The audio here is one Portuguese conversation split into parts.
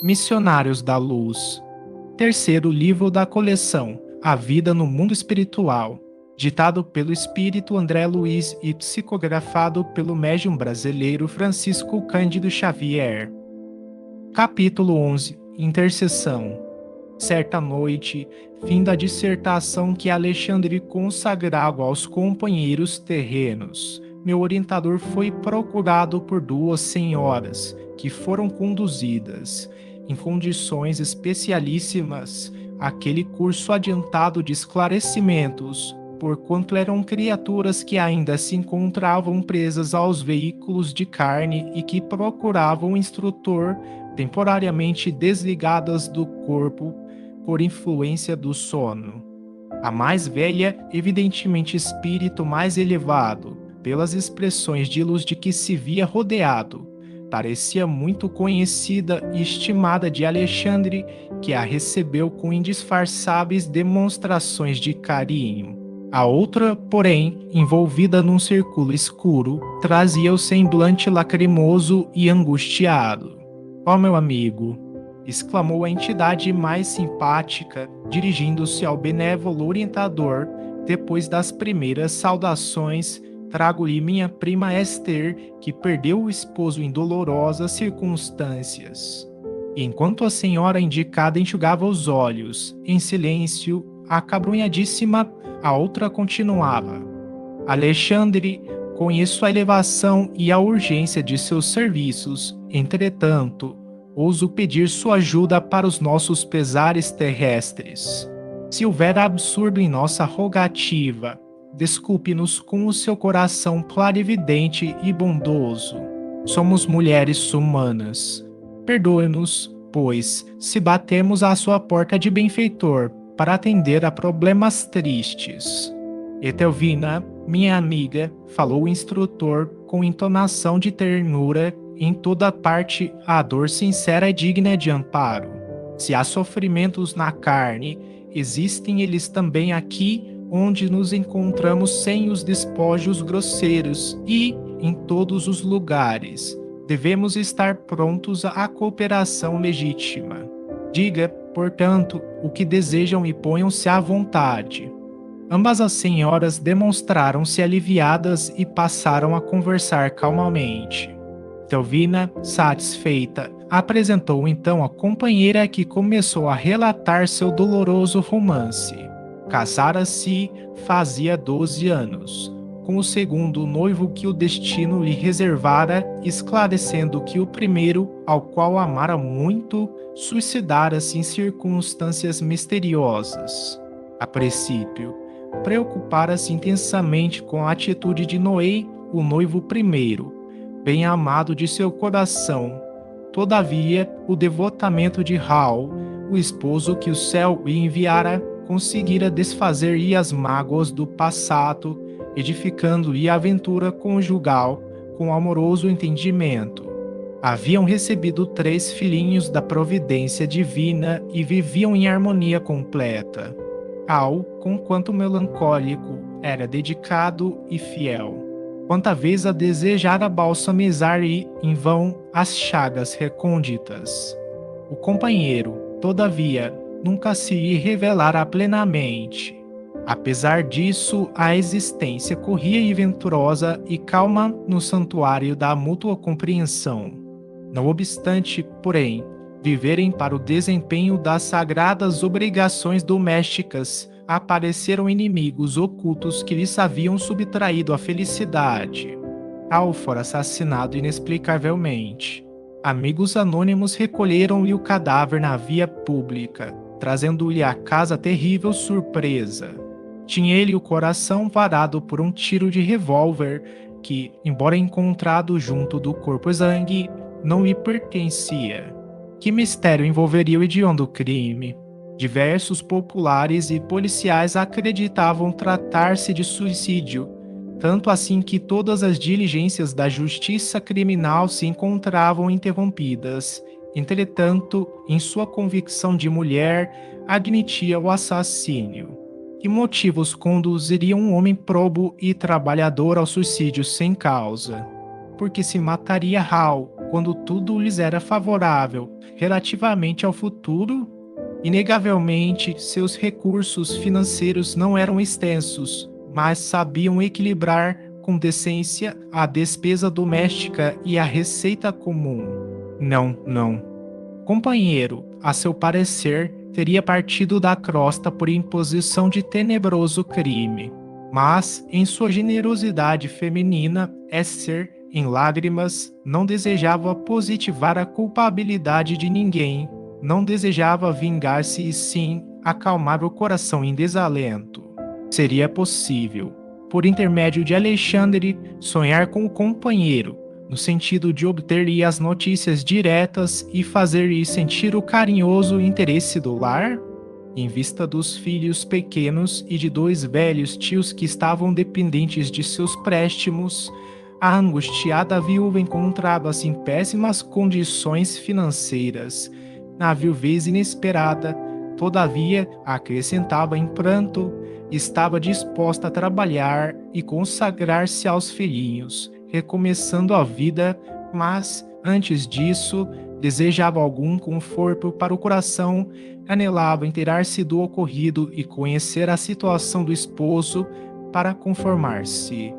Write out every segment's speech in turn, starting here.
Missionários da Luz. Terceiro livro da coleção, A Vida no Mundo Espiritual, ditado pelo espírito André Luiz e psicografado pelo médium brasileiro Francisco Cândido Xavier. Capítulo 11. Intercessão. Certa noite, fim da dissertação que Alexandre consagrava aos companheiros terrenos, meu orientador foi procurado por duas senhoras, que foram conduzidas, em condições especialíssimas, àquele curso adiantado de esclarecimentos, porquanto eram criaturas que ainda se encontravam presas aos veículos de carne e que procuravam um instrutor temporariamente desligadas do corpo por influência do sono. A mais velha, evidentemente espírito mais elevado, pelas expressões de luz de que se via rodeado, parecia muito conhecida e estimada de Alexandre, que a recebeu com indisfarçáveis demonstrações de carinho. A outra, porém, envolvida num círculo escuro, trazia o semblante lacrimoso e angustiado. Ó meu amigo, exclamou a entidade mais simpática, dirigindo-se ao benévolo orientador, depois das primeiras saudações, trago-lhe minha prima Esther, que perdeu o esposo em dolorosas circunstâncias. E enquanto a senhora indicada enxugava os olhos, em silêncio, acabrunhadíssima, a outra continuava. Alexandre, conheço a elevação e a urgência de seus serviços, entretanto, ouso pedir sua ajuda para os nossos pesares terrestres. Se houver absurdo em nossa rogativa, desculpe-nos com o seu coração clarividente e bondoso. Somos mulheres humanas. Perdoe-nos, pois, se batemos à sua porta de benfeitor para atender a problemas tristes. Etelvina, minha amiga, falou o instrutor com entonação de ternura. Em toda parte, a dor sincera é digna de amparo. Se há sofrimentos na carne, existem eles também aqui, onde nos encontramos sem os despojos grosseiros e, em todos os lugares, devemos estar prontos à cooperação legítima. Diga, portanto, o que desejam e ponham-se à vontade. Ambas as senhoras demonstraram-se aliviadas e passaram a conversar calmamente. Telvina, satisfeita, apresentou então a companheira que começou a relatar seu doloroso romance. Casara-se fazia 12 anos, com o segundo noivo que o destino lhe reservara, esclarecendo que o primeiro, ao qual amara muito, suicidara-se em circunstâncias misteriosas. A princípio, preocupara-se intensamente com a atitude de Noé, o noivo primeiro, bem amado de seu coração. Todavia, o devotamento de Raul, o esposo que o céu lhe enviara, conseguira desfazer-lhe as mágoas do passado, edificando-lhe a aventura conjugal com amoroso entendimento. Haviam recebido 3 filhinhos da providência divina e viviam em harmonia completa. Al, conquanto melancólico, era dedicado e fiel. Quanta vez a desejara balsamizar-lhe em vão as chagas recônditas. O companheiro, todavia, nunca se lhe revelara plenamente. Apesar disso, a existência corria e venturosa e calma no santuário da mútua compreensão. Não obstante, porém, viverem para o desempenho das sagradas obrigações domésticas, apareceram inimigos ocultos que lhes haviam subtraído a felicidade. Al fora assassinado inexplicavelmente. Amigos anônimos recolheram-lhe o cadáver na via pública, trazendo-lhe à casa terrível surpresa. Tinha ele o coração varado por um tiro de revólver que, embora encontrado junto do corpo exangue, não lhe pertencia. Que mistério envolveria o hediondo crime? Diversos populares e policiais acreditavam tratar-se de suicídio, tanto assim que todas as diligências da justiça criminal se encontravam interrompidas. Entretanto, em sua convicção de mulher, admitia o assassínio. Que motivos conduziriam um homem probo e trabalhador ao suicídio sem causa? Porque se mataria Hal, quando tudo lhes era favorável relativamente ao futuro. Inegavelmente, seus recursos financeiros não eram extensos, mas sabiam equilibrar com decência a despesa doméstica e a receita comum. Não, não. Companheiro, a seu parecer, teria partido da crosta por imposição de tenebroso crime. Mas, em sua generosidade feminina, Esther, em lágrimas, não desejava positivar a culpabilidade de ninguém, não desejava vingar-se e sim acalmar o coração em desalento. Seria possível, por intermédio de Alexandre, sonhar com o companheiro, no sentido de obter-lhe as notícias diretas e fazer-lhe sentir o carinhoso interesse do lar? Em vista dos filhos pequenos e de 2 velhos tios que estavam dependentes de seus préstimos, a angustiada viúva encontrava-se em péssimas condições financeiras. Na viuvez inesperada, todavia, acrescentava em pranto, estava disposta a trabalhar e consagrar-se aos filhinhos, recomeçando a vida, mas, antes disso, desejava algum conforto para o coração, anelava inteirar-se do ocorrido e conhecer a situação do esposo para conformar-se.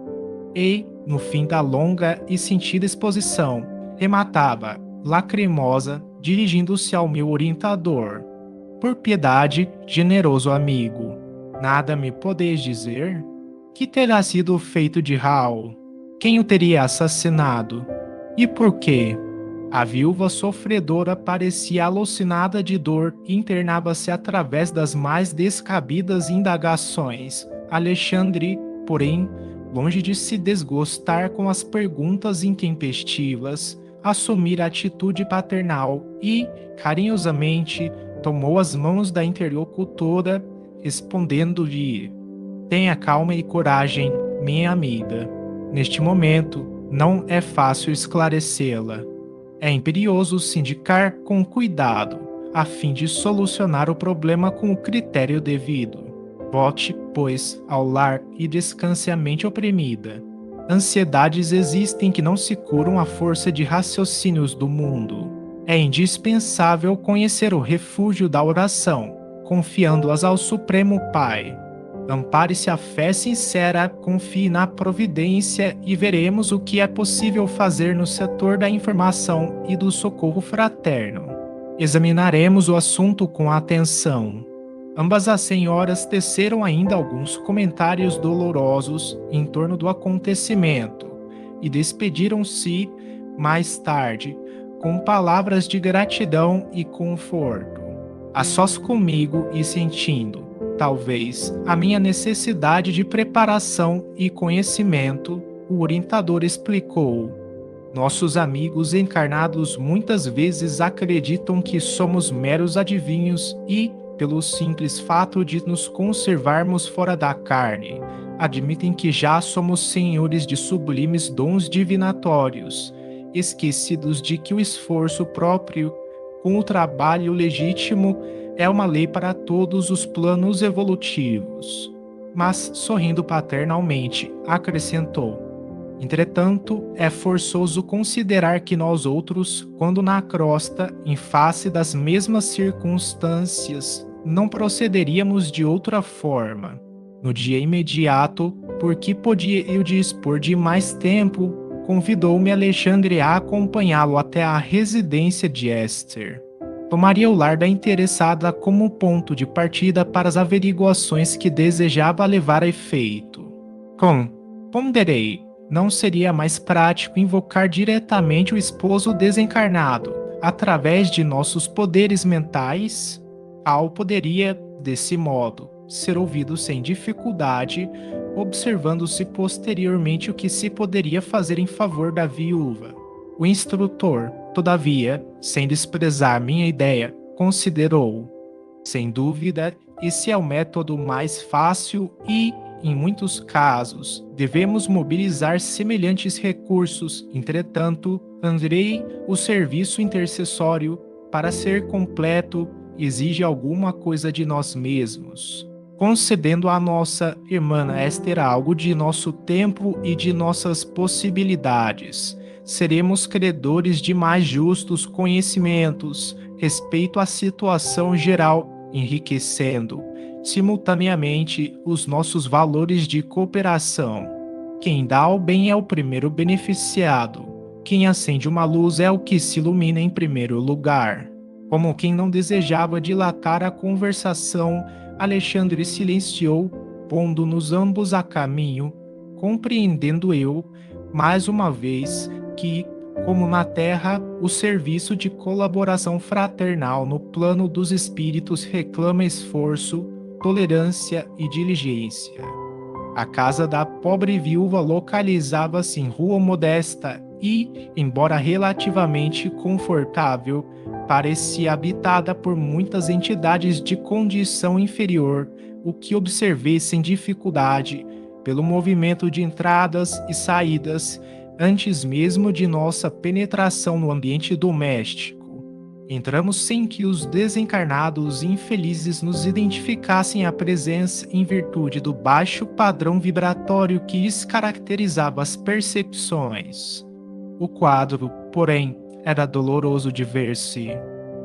E, no fim da longa e sentida exposição, rematava, lacrimosa, dirigindo-se ao meu orientador. Por piedade, generoso amigo, nada me podeis dizer? Que terá sido feito de Raul? Quem o teria assassinado? E por quê? A viúva sofredora parecia alucinada de dor e internava-se através das mais descabidas indagações. Alexandre, porém, longe de se desgostar com as perguntas intempestivas, assumir a atitude paternal e, carinhosamente, tomou as mãos da interlocutora, respondendo-lhe: "Tenha calma e coragem, minha amiga. Neste momento, não é fácil esclarecê-la. É imperioso se indicar com cuidado, a fim de solucionar o problema com o critério devido. Volte, pois, ao lar e descanse a mente oprimida. Ansiedades existem que não se curam à força de raciocínios do mundo. É indispensável conhecer o refúgio da oração, confiando-as ao Supremo Pai. Ampare-se a fé sincera, confie na providência e veremos o que é possível fazer no setor da informação e do socorro fraterno. Examinaremos o assunto com atenção." Ambas as senhoras teceram ainda alguns comentários dolorosos em torno do acontecimento e despediram-se mais tarde com palavras de gratidão e conforto. A sós comigo e sentindo, talvez, a minha necessidade de preparação e conhecimento, o orientador explicou: "Nossos amigos encarnados muitas vezes acreditam que somos meros adivinhos e, pelo simples fato de nos conservarmos fora da carne, admitem que já somos senhores de sublimes dons divinatórios, esquecidos de que o esforço próprio, com o trabalho legítimo, é uma lei para todos os planos evolutivos." Mas, sorrindo paternalmente, acrescentou: "Entretanto, é forçoso considerar que nós outros, quando na crosta, em face das mesmas circunstâncias, não procederíamos de outra forma. No dia imediato, porque podia eu dispor de mais tempo, convidou-me Alexandre a acompanhá-lo até a residência de Esther. Tomaria o lar da interessada como ponto de partida para as averiguações que desejava levar a efeito. Ponderei, não seria mais prático invocar diretamente o esposo desencarnado, através de nossos poderes mentais? Al poderia, desse modo, ser ouvido sem dificuldade, observando-se posteriormente o que se poderia fazer em favor da viúva. O instrutor, todavia, sem desprezar minha ideia, considerou: sem dúvida, esse é o método mais fácil e, em muitos casos, devemos mobilizar semelhantes recursos. Entretanto, Andrei, o serviço intercessório, para ser completo, exige alguma coisa de nós mesmos. Concedendo à nossa irmã Esther algo de nosso tempo e de nossas possibilidades, seremos credores de mais justos conhecimentos, respeito à situação geral, enriquecendo, simultaneamente, os nossos valores de cooperação. Quem dá o bem é o primeiro beneficiado. Quem acende uma luz é o que se ilumina em primeiro lugar. Como quem não desejava dilatar a conversação, Alexandre silenciou, pondo-nos ambos a caminho, compreendendo eu, mais uma vez, que, como na Terra, o serviço de colaboração fraternal no plano dos espíritos reclama esforço, tolerância e diligência. A casa da pobre viúva localizava-se em rua modesta e, embora relativamente confortável, parecia habitada por muitas entidades de condição inferior, o que observei sem dificuldade, pelo movimento de entradas e saídas, antes mesmo de nossa penetração no ambiente doméstico. Entramos sem que os desencarnados e infelizes nos identificassem a presença em virtude do baixo padrão vibratório que lhes caracterizava as percepções. O quadro, porém, era doloroso de ver-se.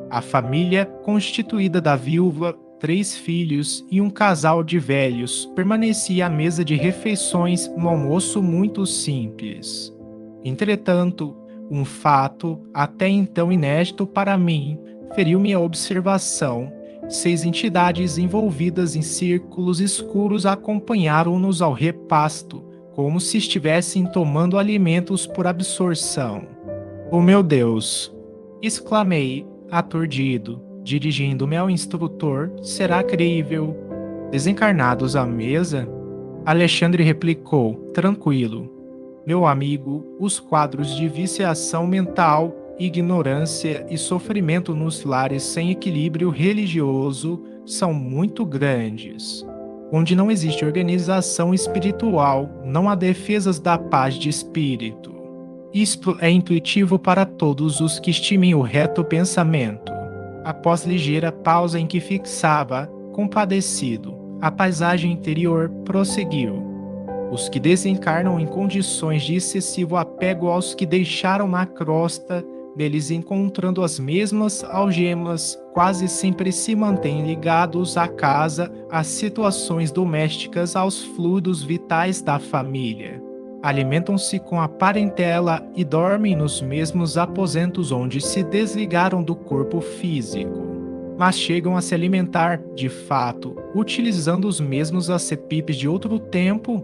A família, constituída da viúva, 3 filhos e um casal de velhos, permanecia à mesa de refeições no almoço muito simples. Entretanto, um fato, até então inédito para mim, feriu-me a observação. 6 entidades envolvidas em círculos escuros acompanharam-nos ao repasto, como se estivessem tomando alimentos por absorção. "Oh meu Deus!" exclamei, aturdido, dirigindo-me ao instrutor. "Será crível?" "Desencarnados à mesa?" Alexandre replicou, tranquilo. "Meu amigo, os quadros de viciação mental, ignorância e sofrimento nos lares sem equilíbrio religioso são muito grandes. Onde não existe organização espiritual, não há defesas da paz de espírito. Isto é intuitivo para todos os que estimem o reto pensamento." Após ligeira pausa em que fixava, compadecido, a paisagem interior, prosseguiu. "Os que desencarnam em condições de excessivo apego aos que deixaram na crosta, deles encontrando as mesmas algemas, quase sempre se mantêm ligados à casa, às situações domésticas, aos fluidos vitais da família. Alimentam-se com a parentela e dormem nos mesmos aposentos onde se desligaram do corpo físico. Mas chegam a se alimentar, de fato, utilizando os mesmos acepipes de outro tempo?"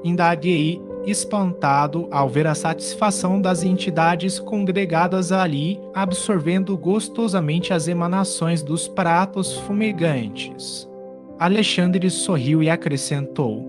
Indaguei, espantado ao ver a satisfação das entidades congregadas ali, absorvendo gostosamente as emanações dos pratos fumegantes. Alexandre sorriu e acrescentou: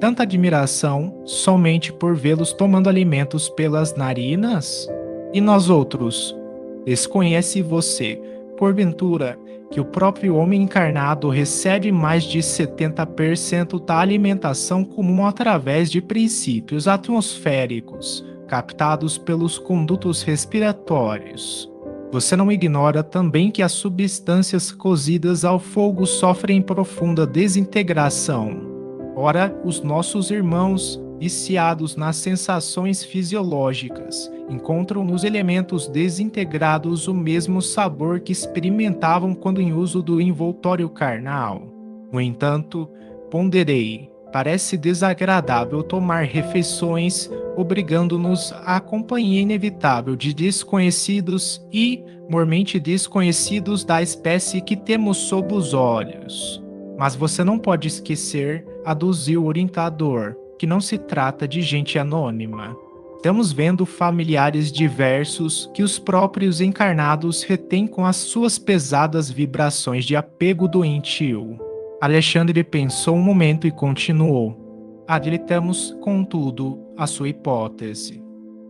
"Tanta admiração somente por vê-los tomando alimentos pelas narinas? E nós outros? Desconhece você, porventura, que o próprio homem encarnado recebe mais de 70% da alimentação comum através de princípios atmosféricos, captados pelos condutos respiratórios? Você não ignora também que as substâncias cozidas ao fogo sofrem profunda desintegração. Ora, os nossos irmãos, viciados nas sensações fisiológicas, encontram nos elementos desintegrados o mesmo sabor que experimentavam quando em uso do envoltório carnal. No entanto, ponderei, parece desagradável tomar refeições, obrigando-nos à companhia inevitável de desconhecidos e, mormente desconhecidos da espécie que temos sob os olhos. Mas você não pode esquecer", aduziu o orientador, "que não se trata de gente anônima. Estamos vendo familiares diversos que os próprios encarnados retêm com as suas pesadas vibrações de apego doentio." Alexandre pensou um momento e continuou: "Admitamos, contudo, a sua hipótese.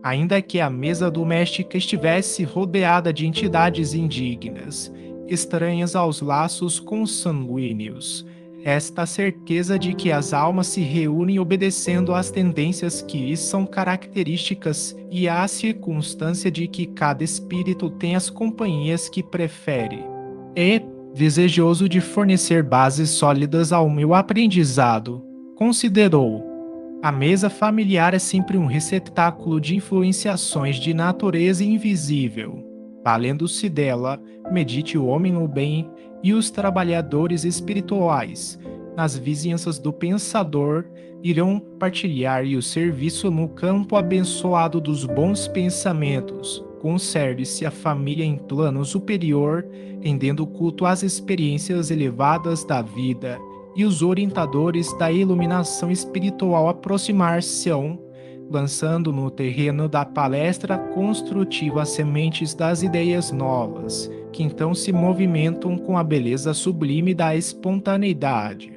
Ainda que a mesa doméstica estivesse rodeada de entidades indignas, estranhas aos laços consanguíneos, esta certeza de que as almas se reúnem obedecendo às tendências que lhes são características e à circunstância de que cada espírito tem as companhias que prefere. E, desejoso de fornecer bases sólidas ao meu aprendizado, considerou: A mesa familiar é sempre um receptáculo de influenciações de natureza invisível. Valendo-se dela, medite o homem no bem e os trabalhadores espirituais, nas vizinhanças do pensador, irão partilhar e o serviço no campo abençoado dos bons pensamentos. Conserve-se a família em plano superior, rendendo culto às experiências elevadas da vida, e os orientadores da iluminação espiritual aproximar-se-ão, lançando no terreno da palestra construtiva as sementes das ideias novas, que então se movimentam com a beleza sublime da espontaneidade.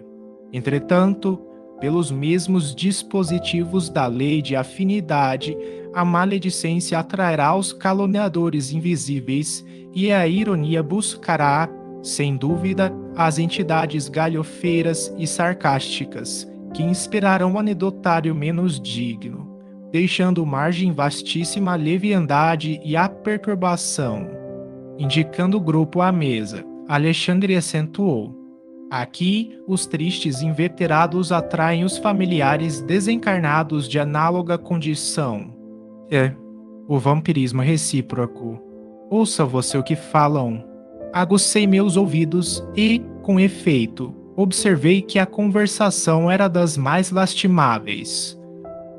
Entretanto, pelos mesmos dispositivos da lei de afinidade, a maledicência atrairá os caluniadores invisíveis e a ironia buscará, sem dúvida, as entidades galhofeiras e sarcásticas, que inspirarão o anedotário menos digno, deixando margem vastíssima à leviandade e à perturbação. Indicando o grupo à mesa, Alexandre acentuou: aqui, os tristes inveterados atraem os familiares desencarnados de análoga condição. É, o vampirismo é recíproco. Ouça você o que falam. Agucei meus ouvidos e, com efeito, observei que a conversação era das mais lastimáveis.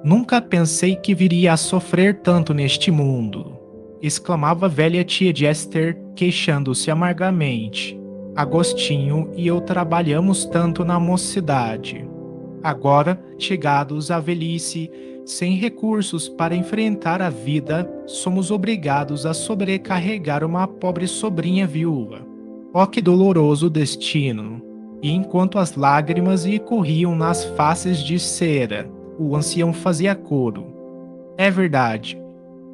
Nunca pensei que viria a sofrer tanto neste mundo, exclamava a velha tia de Esther, queixando-se amargamente. Agostinho e eu trabalhamos tanto na mocidade. Agora, chegados à velhice, sem recursos para enfrentar a vida, somos obrigados a sobrecarregar uma pobre sobrinha viúva. Oh, que doloroso destino! E enquanto as lágrimas lhe corriam nas faces de cera, o ancião fazia coro. É verdade.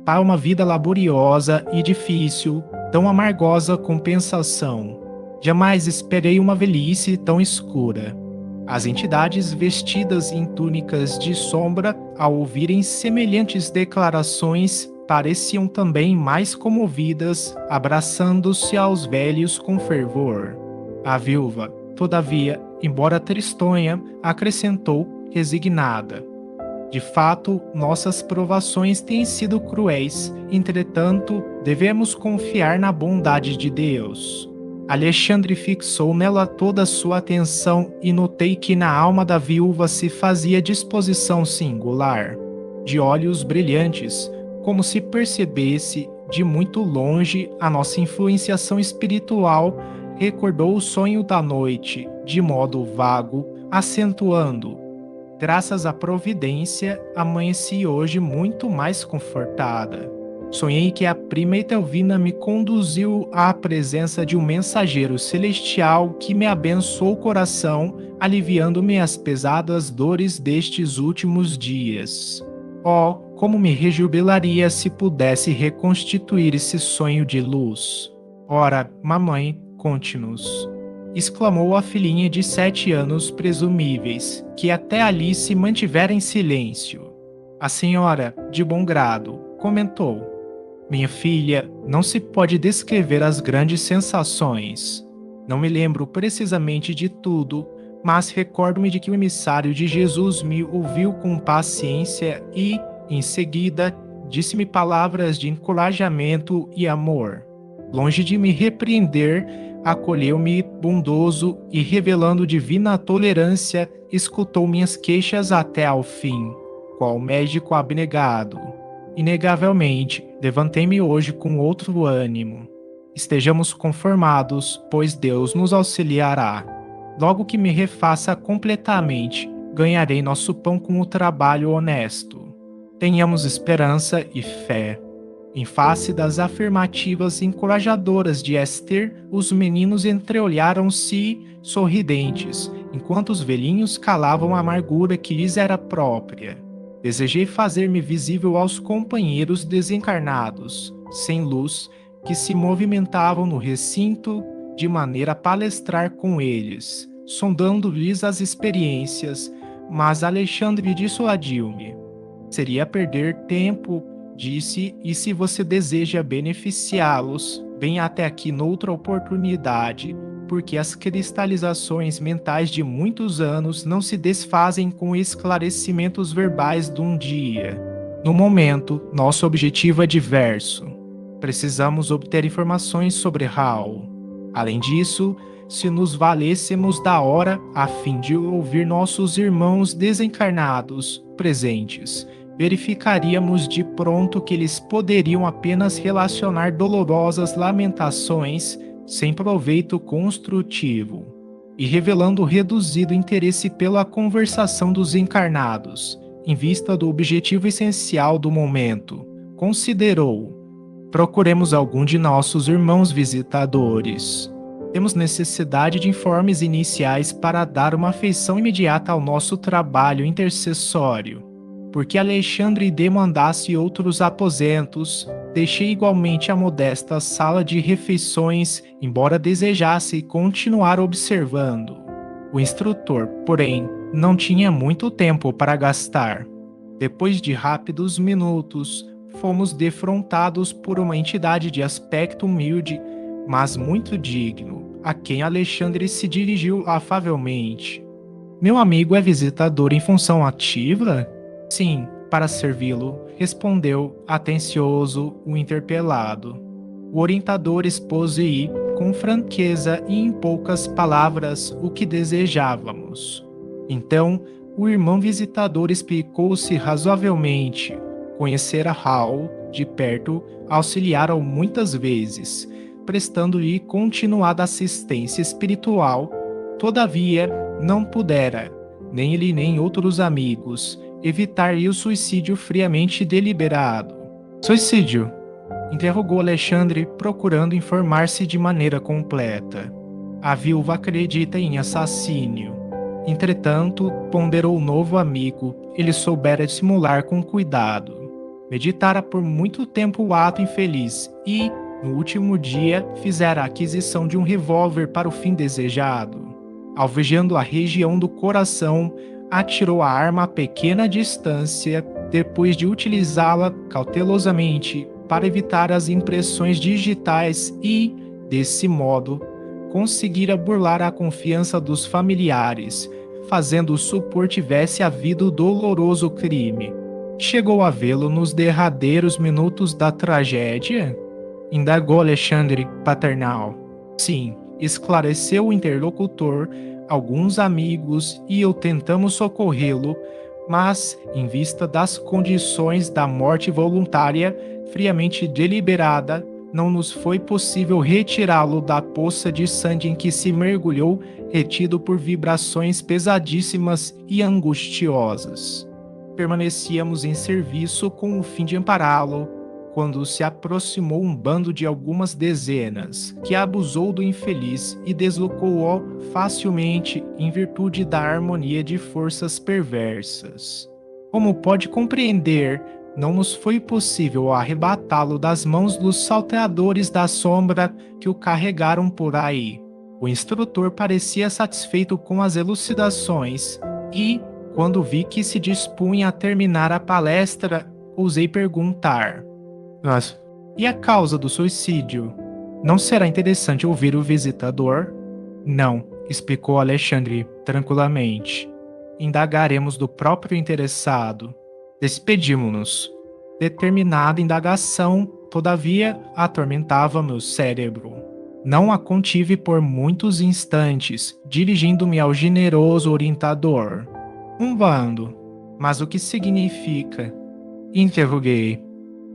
Para uma vida laboriosa e difícil, tão amargosa compensação. Jamais esperei uma velhice tão escura. As entidades vestidas em túnicas de sombra, ao ouvirem semelhantes declarações, pareciam também mais comovidas, abraçando-se aos velhos com fervor. A viúva, todavia, embora tristonha, acrescentou, resignada: de fato, nossas provações têm sido cruéis, entretanto, devemos confiar na bondade de Deus. Alexandre fixou nela toda a sua atenção e notei que na alma da viúva se fazia disposição singular, de olhos brilhantes, como se percebesse de muito longe a nossa influenciação espiritual, recordou o sonho da noite, de modo vago, acentuando: graças à providência, amanheci hoje muito mais confortada. Sonhei que a prima Etelvina me conduziu à presença de um mensageiro celestial que me abençoou o coração, aliviando-me as pesadas dores destes últimos dias. Oh, como me rejubilaria se pudesse reconstituir esse sonho de luz. Ora, mamãe, conte-nos, exclamou a filhinha de 7 anos presumíveis, que até ali se mantivera em silêncio. A senhora, de bom grado, comentou: minha filha, não se pode descrever as grandes sensações. Não me lembro precisamente de tudo, mas recordo-me de que o emissário de Jesus me ouviu com paciência e, em seguida, disse-me palavras de encorajamento e amor. Longe de me repreender, acolheu-me bondoso e, revelando divina tolerância, escutou minhas queixas até ao fim, qual médico abnegado. Inegavelmente, levantei-me hoje com outro ânimo. Estejamos conformados, pois Deus nos auxiliará. Logo que me refaça completamente, ganharei nosso pão com o trabalho honesto. Tenhamos esperança e fé. Em face das afirmativas encorajadoras de Esther, os meninos entreolharam-se sorridentes, enquanto os velhinhos calavam a amargura que lhes era própria. Desejei fazer-me visível aos companheiros desencarnados, sem luz, que se movimentavam no recinto, de maneira a palestrar com eles, sondando-lhes as experiências, mas Alexandre dissuadiu-me. Seria perder tempo, disse, e se você deseja beneficiá-los, venha até aqui noutra oportunidade, porque as cristalizações mentais de muitos anos não se desfazem com esclarecimentos verbais de um dia. No momento, nosso objetivo é diverso. Precisamos obter informações sobre Hal. Além disso, se nos valêssemos da hora a fim de ouvir nossos irmãos desencarnados presentes, verificaríamos de pronto que eles poderiam apenas relacionar dolorosas lamentações sem proveito construtivo, e revelando reduzido interesse pela conversação dos encarnados, em vista do objetivo essencial do momento. Considerou: procuremos algum de nossos irmãos visitadores. Temos necessidade de informes iniciais para dar uma feição imediata ao nosso trabalho intercessório. Porque Alexandre demandasse outros aposentos, deixei igualmente a modesta sala de refeições, embora desejasse continuar observando. O instrutor, porém, não tinha muito tempo para gastar. Depois de rápidos minutos, fomos defrontados por uma entidade de aspecto humilde, mas muito digno, a quem Alexandre se dirigiu afavelmente. Meu amigo é visitador em função ativa? Sim, para servi-lo, respondeu atencioso o interpelado. O orientador expôs-lhe com franqueza e em poucas palavras o que desejávamos. Então, o irmão visitador explicou-se razoavelmente. Conhecera Hal de perto, auxiliara-o muitas vezes, prestando-lhe continuada assistência espiritual. Todavia, não pudera, nem ele nem outros amigos, evitar-lhe o suicídio friamente deliberado. Suicídio? Interrogou Alexandre, procurando informar-se de maneira completa. A viúva acredita em assassínio. Entretanto, ponderou o novo amigo, ele soubera dissimular com cuidado. Meditara por muito tempo o ato infeliz e, no último dia, fizera a aquisição de um revólver para o fim desejado. Alvejando a região do coração, atirou a arma a pequena distância, depois de utilizá-la cautelosamente para evitar as impressões digitais e, desse modo, conseguira burlar a confiança dos familiares, fazendo supor tivesse havido o doloroso crime. Chegou a vê-lo nos derradeiros minutos da tragédia? Indagou Alexandre paternal. Sim, esclareceu o interlocutor. Alguns amigos e eu tentamos socorrê-lo, mas, em vista das condições da morte voluntária, friamente deliberada, não nos foi possível retirá-lo da poça de sangue em que se mergulhou, retido por vibrações pesadíssimas e angustiosas. Permanecíamos em serviço com o fim de ampará-lo, quando se aproximou um bando de algumas dezenas, que abusou do infeliz e deslocou-o facilmente em virtude da harmonia de forças perversas. Como pode compreender, não nos foi possível arrebatá-lo das mãos dos salteadores da sombra que o carregaram por aí. O instrutor parecia satisfeito com as elucidações e, quando vi que se dispunha a terminar a palestra, ousei perguntar: Mas, e a causa do suicídio? Não será interessante ouvir o visitador? Não, explicou Alexandre tranquilamente. Indagaremos do próprio interessado. Despedimo-nos. Determinada indagação, todavia, atormentava meu cérebro. Não a contive por muitos instantes, dirigindo-me ao generoso orientador. Bando. Mas o que significa? Interroguei.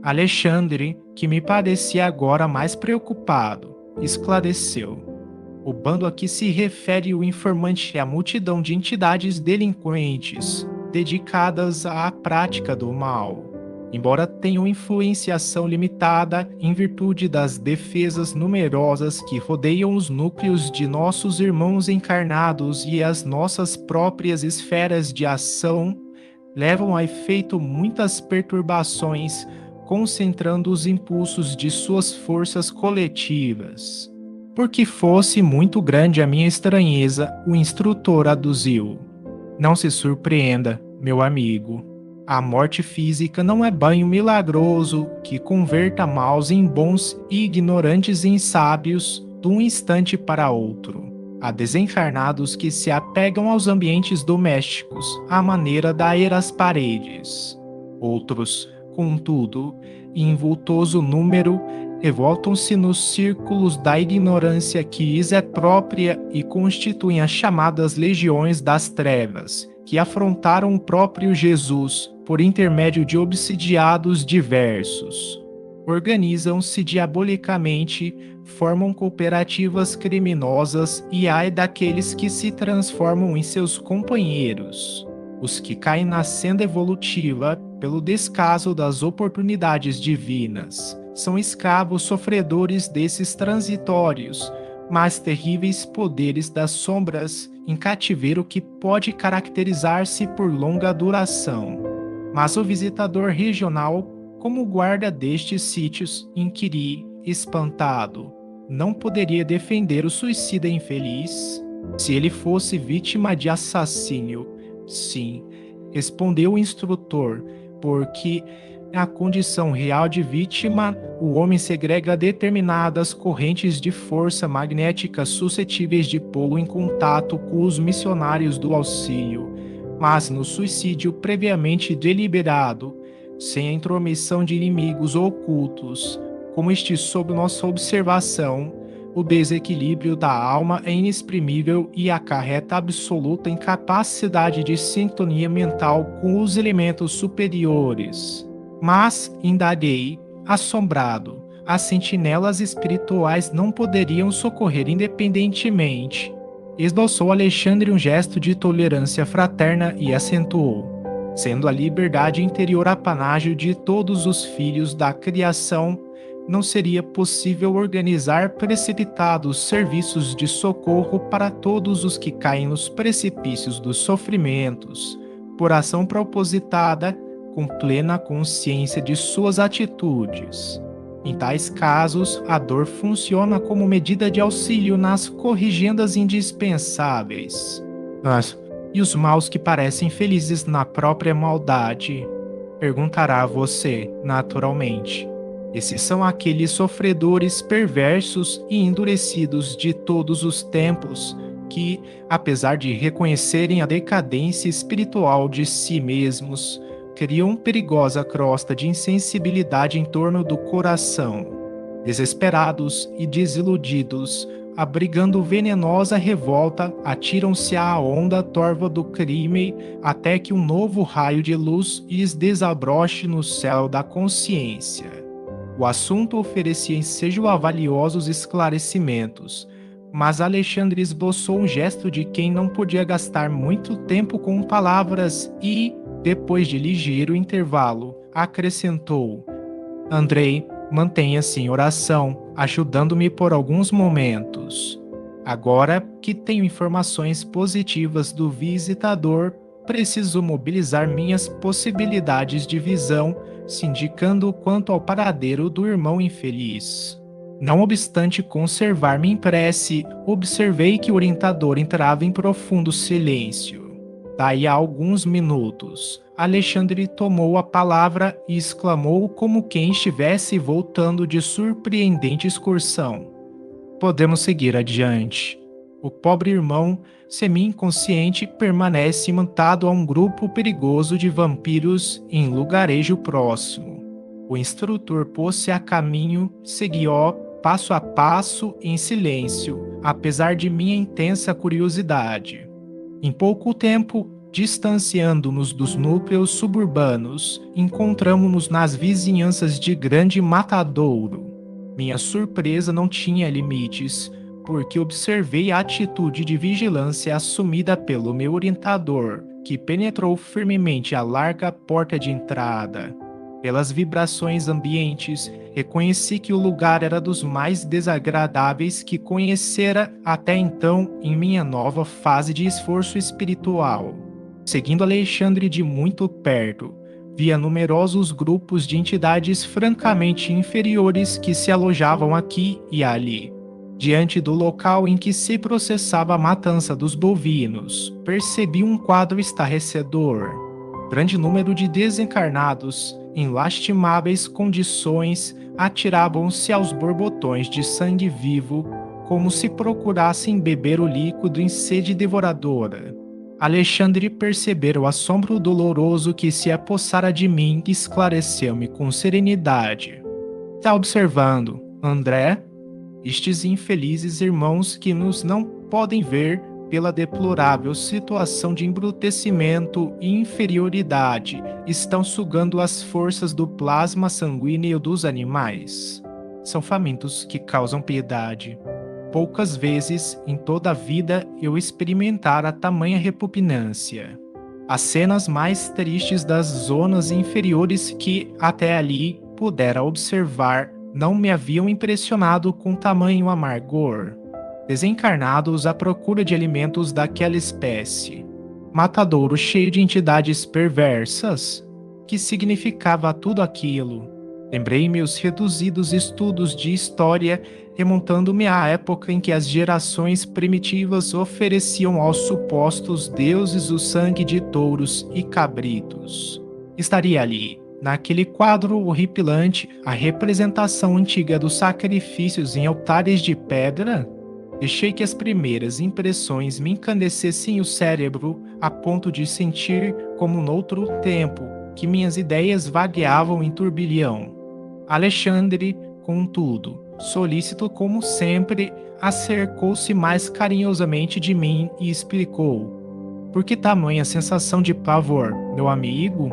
Alexandre, que me parecia agora mais preocupado, esclareceu. O bando a que se refere o informante é a multidão de entidades delinquentes, dedicadas à prática do mal. Embora tenham influenciação limitada em virtude das defesas numerosas que rodeiam os núcleos de nossos irmãos encarnados e as nossas próprias esferas de ação, levam a efeito muitas perturbações, concentrando os impulsos de suas forças coletivas. Porque fosse muito grande a minha estranheza, o instrutor aduziu. Não se surpreenda, meu amigo. A morte física não é banho milagroso que converta maus em bons e ignorantes em sábios de um instante para outro. Há desencarnados que se apegam aos ambientes domésticos, à maneira da era às paredes. Outros, contudo, em vultoso número, revoltam-se nos círculos da ignorância que lhes é própria e constituem as chamadas legiões das trevas, que afrontaram o próprio Jesus por intermédio de obsidiados diversos. Organizam-se diabolicamente, formam cooperativas criminosas e ai daqueles que se transformam em seus companheiros. Os que caem na senda evolutiva pelo descaso das oportunidades divinas são escravos sofredores desses transitórios, mas terríveis poderes das sombras em cativeiro que pode caracterizar-se por longa duração. Mas o visitador regional, como guarda destes sítios, inquiri, espantado, não poderia defender o suicida infeliz? Se ele fosse vítima de assassínio, sim, respondeu o instrutor, porque na condição real de vítima, o homem segrega determinadas correntes de força magnética suscetíveis de pô-lo em contato com os missionários do auxílio, mas no suicídio previamente deliberado, sem a intromissão de inimigos ocultos, como este sob nossa observação, o desequilíbrio da alma é inexprimível e acarreta absoluta incapacidade de sintonia mental com os elementos superiores. Mas, indaguei, assombrado, as sentinelas espirituais não poderiam socorrer independentemente. Esboçou Alexandre um gesto de tolerância fraterna e acentuou: sendo a liberdade interior apanágio de todos os filhos da criação, não seria possível organizar precipitados serviços de socorro para todos os que caem nos precipícios dos sofrimentos, por ação propositada, com plena consciência de suas atitudes. Em tais casos, a dor funciona como medida de auxílio nas corrigendas indispensáveis. Mas, e os maus que parecem felizes na própria maldade? Perguntará você, naturalmente. Esses são aqueles sofredores perversos e endurecidos de todos os tempos que, apesar de reconhecerem a decadência espiritual de si mesmos, criam perigosa crosta de insensibilidade em torno do coração. Desesperados e desiludidos, abrigando venenosa revolta, atiram-se à onda torva do crime até que um novo raio de luz lhes desabroche no céu da consciência. O assunto oferecia ensejo a valiosos esclarecimentos, mas Alexandre esboçou um gesto de quem não podia gastar muito tempo com palavras e, depois de ligeiro intervalo, acrescentou: Andrei, mantenha-se em oração, ajudando-me por alguns momentos. Agora que tenho informações positivas do visitador, preciso mobilizar minhas possibilidades de visão, se indicando quanto ao paradeiro do irmão infeliz. Não obstante conservar-me em prece, observei que o orientador entrava em profundo silêncio. Daí a alguns minutos, Alexandre tomou a palavra e exclamou como quem estivesse voltando de surpreendente excursão: Podemos seguir adiante. O pobre irmão, semi-inconsciente, permanece imantado a um grupo perigoso de vampiros em lugarejo próximo. O instrutor pôs-se a caminho, seguiu passo a passo em silêncio, apesar de minha intensa curiosidade. Em pouco tempo, distanciando-nos dos núcleos suburbanos, encontramo-nos nas vizinhanças de Grande Matadouro. Minha surpresa não tinha limites, porque observei a atitude de vigilância assumida pelo meu orientador, que penetrou firmemente a larga porta de entrada. Pelas vibrações ambientes, reconheci que o lugar era dos mais desagradáveis que conhecera até então em minha nova fase de esforço espiritual. Seguindo Alexandre de muito perto, via numerosos grupos de entidades francamente inferiores que se alojavam aqui e ali. Diante do local em que se processava a matança dos bovinos, percebi um quadro estarrecedor. Grande número de desencarnados, em lastimáveis condições, atiravam-se aos borbotões de sangue vivo, como se procurassem beber o líquido em sede devoradora. Alexandre percebera o assombro doloroso que se apossara de mim e esclareceu-me com serenidade. Está observando, André? Estes infelizes irmãos que nos não podem ver pela deplorável situação de embrutecimento e inferioridade estão sugando as forças do plasma sanguíneo dos animais. São famintos que causam piedade. Poucas vezes em toda a vida eu experimentara tamanha repugnância. As cenas mais tristes das zonas inferiores que até ali pudera observar não me haviam impressionado com tamanho amargor. Desencarnados à procura de alimentos daquela espécie. Matadouro cheio de entidades perversas? Que significava tudo aquilo? Lembrei-me os reduzidos estudos de história, remontando-me à época em que as gerações primitivas ofereciam aos supostos deuses o sangue de touros e cabritos. Estaria ali, naquele quadro horripilante, a representação antiga dos sacrifícios em altares de pedra? Deixei que as primeiras impressões me encandecessem o cérebro a ponto de sentir, como noutro tempo, que minhas ideias vagueavam em turbilhão. Alexandre, contudo, solícito como sempre, acercou-se mais carinhosamente de mim e explicou: por que tamanha sensação de pavor, meu amigo?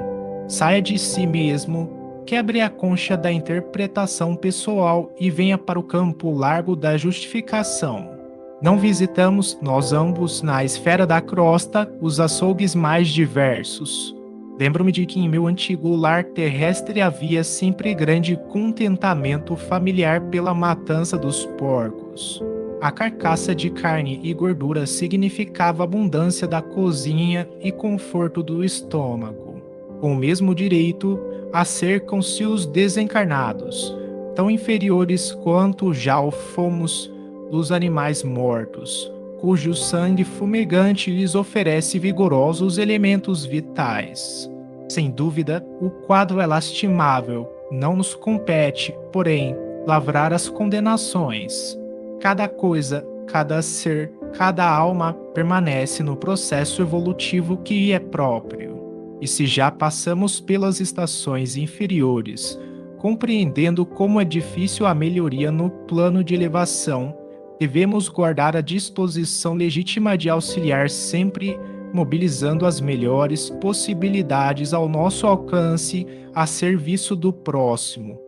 Saia de si mesmo, quebre a concha da interpretação pessoal e venha para o campo largo da justificação. Não visitamos, nós ambos, na esfera da crosta, os açougues mais diversos. Lembro-me de que em meu antigo lar terrestre havia sempre grande contentamento familiar pela matança dos porcos. A carcaça de carne e gordura significava abundância da cozinha e conforto do estômago. Com o mesmo direito, acercam-se os desencarnados, tão inferiores quanto já o fomos dos animais mortos, cujo sangue fumegante lhes oferece vigorosos elementos vitais. Sem dúvida, o quadro é lastimável, não nos compete, porém, lavrar as condenações. Cada coisa, cada ser, cada alma permanece no processo evolutivo que lhe é próprio. E se já passamos pelas estações inferiores, compreendendo como é difícil a melhoria no plano de elevação, devemos guardar a disposição legítima de auxiliar sempre, mobilizando as melhores possibilidades ao nosso alcance a serviço do próximo.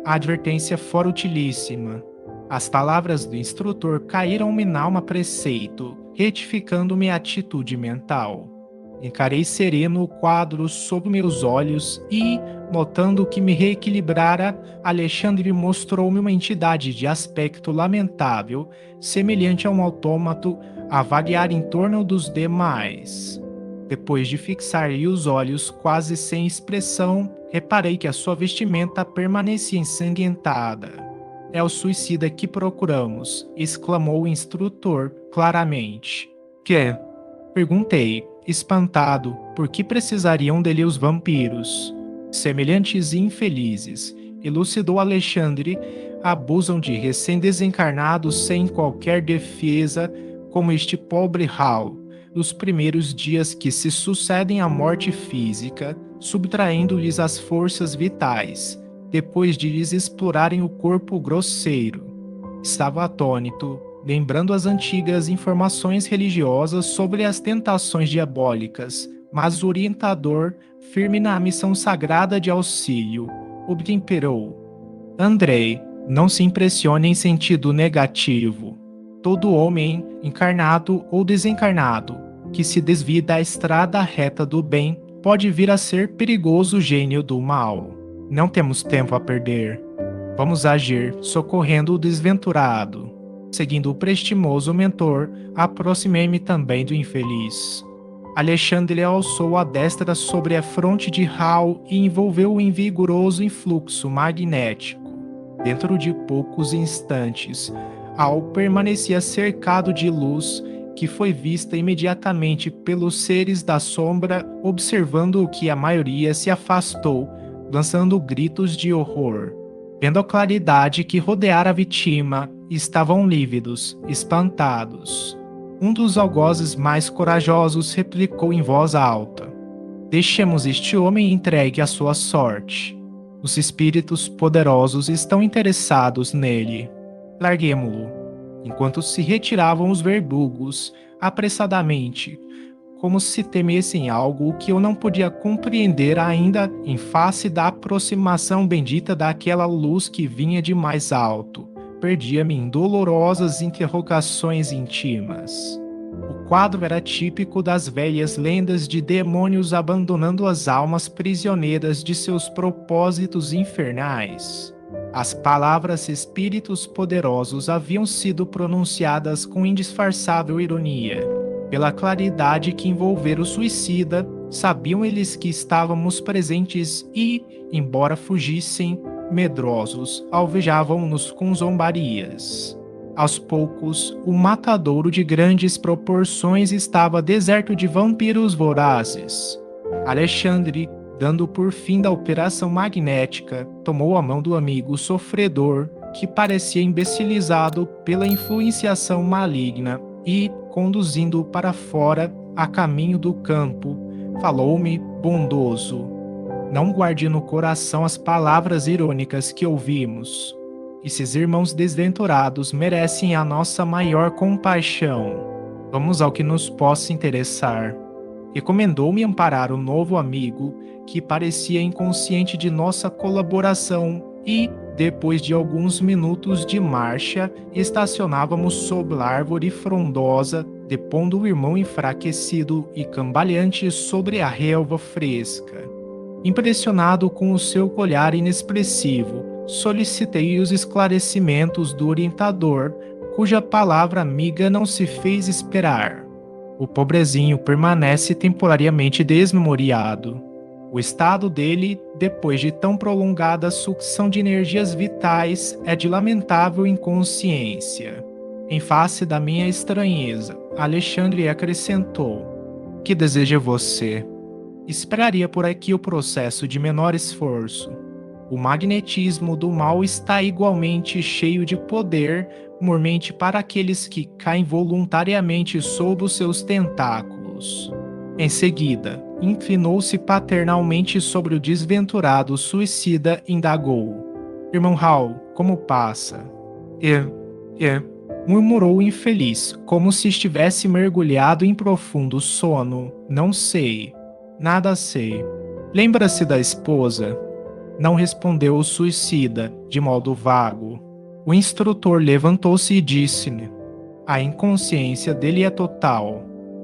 A advertência fora utilíssima. As palavras do instrutor caíram-me na alma preceito, retificando-me a atitude mental. Encarei sereno o quadro sob meus olhos e, notando que me reequilibrara, Alexandre mostrou-me uma entidade de aspecto lamentável, semelhante a um autômato, a vaguear em torno dos demais. Depois de fixar-lhe os olhos quase sem expressão, reparei que a sua vestimenta permanecia ensanguentada. É o suicida que procuramos, exclamou o instrutor claramente. Que? Perguntei, espantado, por que precisariam dele os vampiros? Semelhantes infelizes, elucidou Alexandre, abusam de recém-desencarnados sem qualquer defesa, como este pobre Hal, nos primeiros dias que se sucedem à morte física, subtraindo-lhes as forças vitais, depois de lhes explorarem o corpo grosseiro. Estava atônito, lembrando as antigas informações religiosas sobre as tentações diabólicas, mas o orientador, firme na missão sagrada de auxílio, obtemperou: Andrei, não se impressione em sentido negativo. Todo homem, encarnado ou desencarnado, que se desvia da estrada reta do bem, pode vir a ser perigoso gênio do mal. Não temos tempo a perder. Vamos agir, socorrendo o desventurado. Seguindo o prestimoso mentor, aproximei-me também do infeliz. Alexandre alçou a destra sobre a fronte de Hal e envolveu-o em vigoroso influxo magnético. Dentro de poucos instantes, Hal permanecia cercado de luz, que foi vista imediatamente pelos seres da sombra, observando o que a maioria se afastou, lançando gritos de horror. Vendo a claridade que rodeara a vítima, estavam lívidos, espantados. Um dos algozes mais corajosos replicou em voz alta: deixemos este homem entregue à sua sorte. Os espíritos poderosos estão interessados nele. Larguemo-lo. Enquanto se retiravam os verdugos, apressadamente, como se temessem algo que eu não podia compreender ainda em face da aproximação bendita daquela luz que vinha de mais alto. Perdia-me em dolorosas interrogações íntimas. O quadro era típico das velhas lendas de demônios abandonando as almas prisioneiras de seus propósitos infernais. As palavras espíritos poderosos haviam sido pronunciadas com indisfarçável ironia. Pela claridade que envolvera o suicida, sabiam eles que estávamos presentes e, embora fugissem, medrosos, alvejavam-nos com zombarias. Aos poucos, o matadouro de grandes proporções estava deserto de vampiros vorazes. Alexandre, dando por fim da operação magnética, tomou a mão do amigo sofredor, que parecia imbecilizado pela influenciação maligna, e, conduzindo-o para fora, a caminho do campo, falou-me bondoso: não guarde no coração as palavras irônicas que ouvimos. Esses irmãos desventurados merecem a nossa maior compaixão. Vamos ao que nos possa interessar. Recomendou-me amparar o novo amigo, que parecia inconsciente de nossa colaboração, e, depois de alguns minutos de marcha, estacionávamos sob a árvore frondosa, depondo o irmão enfraquecido e cambaleante sobre a relva fresca. Impressionado com o seu olhar inexpressivo, solicitei os esclarecimentos do orientador, cuja palavra amiga não se fez esperar. O pobrezinho permanece temporariamente desmemoriado. O estado dele, depois de tão prolongada sucção de energias vitais, é de lamentável inconsciência. Em face da minha estranheza, Alexandre acrescentou: que deseja você? Esperaria por aqui o processo de menor esforço. O magnetismo do mal está igualmente cheio de poder, mormente para aqueles que caem voluntariamente sob os seus tentáculos. Em seguida, inclinou-se paternalmente sobre o desventurado suicida e indagou: irmão Hall, como passa? Murmurou o infeliz, como se estivesse mergulhado em profundo sono. Não sei. Nada sei. Lembra-se da esposa? Não respondeu o suicida, de modo vago. O instrutor levantou-se e disse-lhe: a inconsciência dele é total.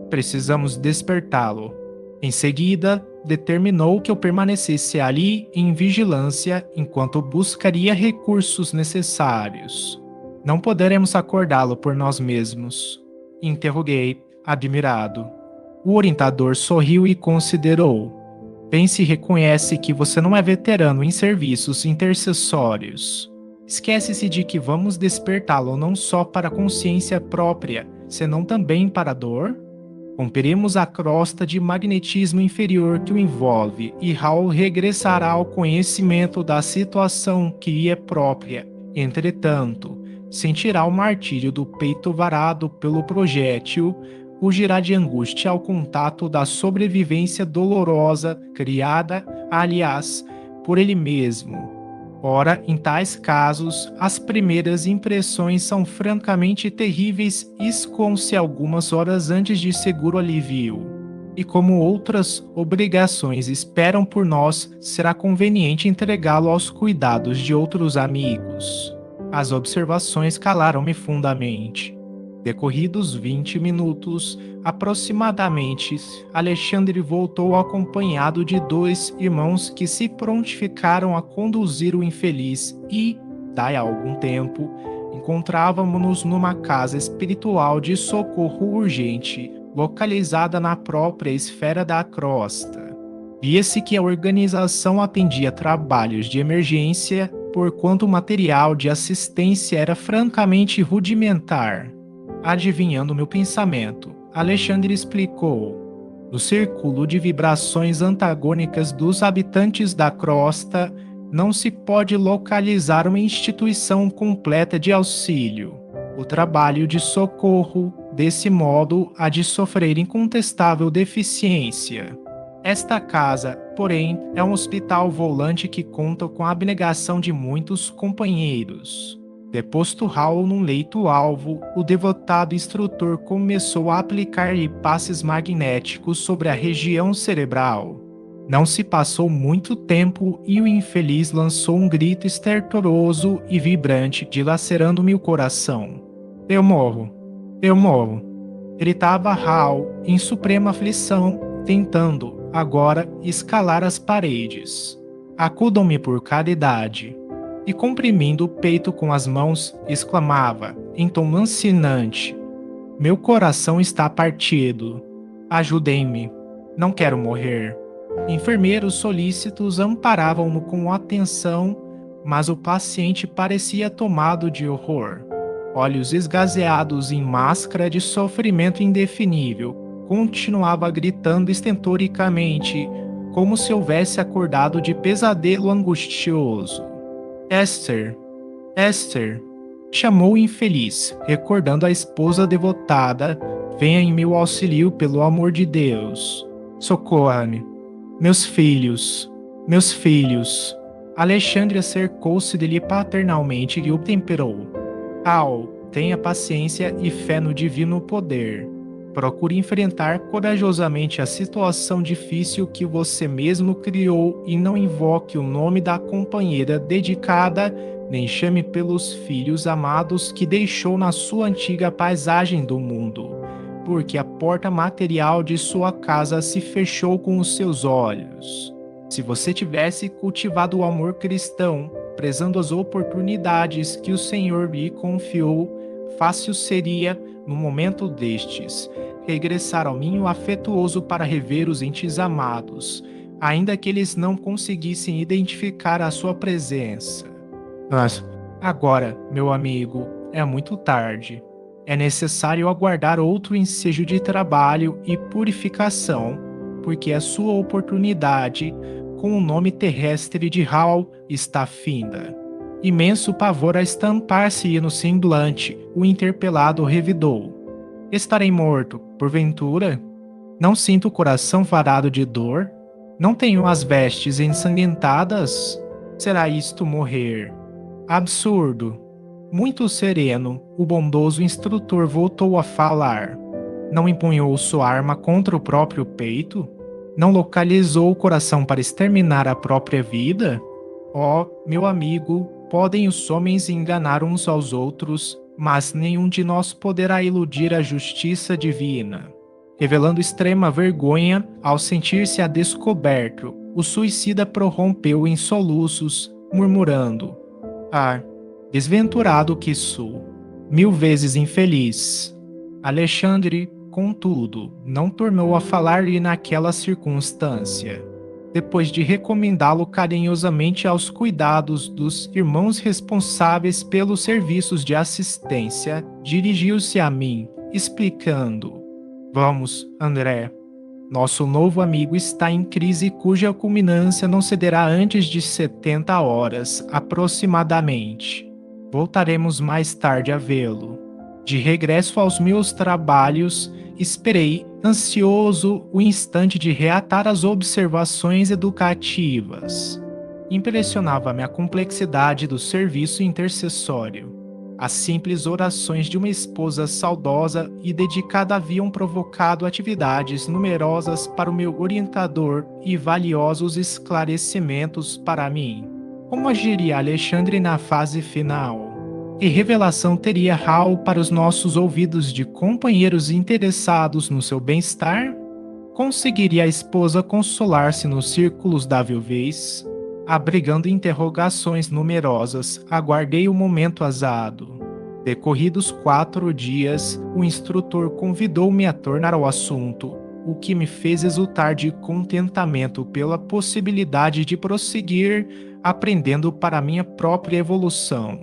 Precisamos despertá-lo. Em seguida, determinou que eu permanecesse ali em vigilância enquanto buscaria recursos necessários. Não poderemos acordá-lo por nós mesmos. Interroguei, admirado. O orientador sorriu e considerou. Bem se reconhece que você não é veterano em serviços intercessórios. Esquece-se de que vamos despertá-lo não só para a consciência própria, senão também para a dor? Romperemos a crosta de magnetismo inferior que o envolve e Hall regressará ao conhecimento da situação que lhe é própria. Entretanto, sentirá o martírio do peito varado pelo projétil, fugirá de angústia ao contato da sobrevivência dolorosa criada, aliás, por ele mesmo. Ora, em tais casos, as primeiras impressões são francamente terríveis e escoam-se algumas horas antes de seguro alívio. E como outras obrigações esperam por nós, será conveniente entregá-lo aos cuidados de outros amigos. As observações calaram-me fundamente. Decorridos 20 minutos, aproximadamente, Alexandre voltou acompanhado de 2 irmãos que se prontificaram a conduzir o infeliz e, daí a algum tempo, encontrávamos-nos numa casa espiritual de socorro urgente, localizada na própria esfera da crosta. Via-se que a organização atendia trabalhos de emergência, porquanto o material de assistência era francamente rudimentar. Adivinhando meu pensamento, Alexandre explicou: no círculo de vibrações antagônicas dos habitantes da crosta, não se pode localizar uma instituição completa de auxílio. O trabalho de socorro, desse modo, há de sofrer incontestável deficiência. Esta casa, porém, é um hospital volante que conta com a abnegação de muitos companheiros. Deposto Hal num leito-alvo, o devotado instrutor começou a aplicar-lhe passes magnéticos sobre a região cerebral. Não se passou muito tempo e o infeliz lançou um grito estertoroso e vibrante, dilacerando-me o coração. Eu morro, eu morro. Gritava Hal em suprema aflição, tentando, agora, escalar as paredes. Acudam-me por caridade. E comprimindo o peito com as mãos, exclamava, em tom lancinante: Meu coração está partido. Ajudem-me. Não quero morrer. Enfermeiros solícitos amparavam-no com atenção, mas o paciente parecia tomado de horror. Olhos esgazeados em máscara de sofrimento indefinível, continuava gritando estentoricamente, como se houvesse acordado de pesadelo angustioso. Esther, Esther, chamou o infeliz, recordando a esposa devotada. Venha em meu auxílio pelo amor de Deus. Socorra-me. Meus filhos, meus filhos. Alexandre cercou-se dele paternalmente e o temperou. Al, tenha paciência e fé no divino poder. Procure enfrentar corajosamente a situação difícil que você mesmo criou e não invoque o nome da companheira dedicada, nem chame pelos filhos amados que deixou na sua antiga paisagem do mundo, porque a porta material de sua casa se fechou com os seus olhos. Se você tivesse cultivado o amor cristão, prezando as oportunidades que o Senhor lhe confiou, fácil seria, no momento destes, regressar ao ninho afetuoso para rever os entes amados, ainda que eles não conseguissem identificar a sua presença. Mas, agora, meu amigo, é muito tarde. É necessário aguardar outro ensejo de trabalho e purificação, porque a sua oportunidade, com o nome terrestre de Hal, está finda. Imenso pavor a estampar-se no semblante, o interpelado revidou. Estarei morto, porventura? Não sinto o coração varado de dor? Não tenho as vestes ensanguentadas? Será isto morrer? Absurdo! Muito sereno, o bondoso instrutor voltou a falar. Não empunhou sua arma contra o próprio peito? Não localizou o coração para exterminar a própria vida? Oh, meu amigo, podem os homens enganar uns aos outros, mas nenhum de nós poderá iludir a justiça divina. Revelando extrema vergonha, ao sentir-se a descoberto, o suicida prorrompeu em soluços, murmurando: Ah, desventurado que sou, 1000 vezes infeliz. Alexandre, contudo, não tornou a falar-lhe naquela circunstância. Depois de recomendá-lo carinhosamente aos cuidados dos irmãos responsáveis pelos serviços de assistência, dirigiu-se a mim, explicando: Vamos, André. Nosso novo amigo está em crise cuja culminância não cederá antes de 70 horas, aproximadamente. Voltaremos mais tarde a vê-lo. De regresso aos meus trabalhos, esperei, ansioso, o instante de reatar as observações educativas. Impressionava-me a complexidade do serviço intercessório. As simples orações de uma esposa saudosa e dedicada haviam provocado atividades numerosas para o meu orientador e valiosos esclarecimentos para mim. Como agiria Alexandre na fase final? Que revelação teria Hal para os nossos ouvidos de companheiros interessados no seu bem-estar? Conseguiria a esposa consolar-se nos círculos da viuvez? Abrigando interrogações numerosas, aguardei o momento azado. Decorridos 4 dias, o instrutor convidou-me a tornar ao assunto, o que me fez exultar de contentamento pela possibilidade de prosseguir aprendendo para minha própria evolução.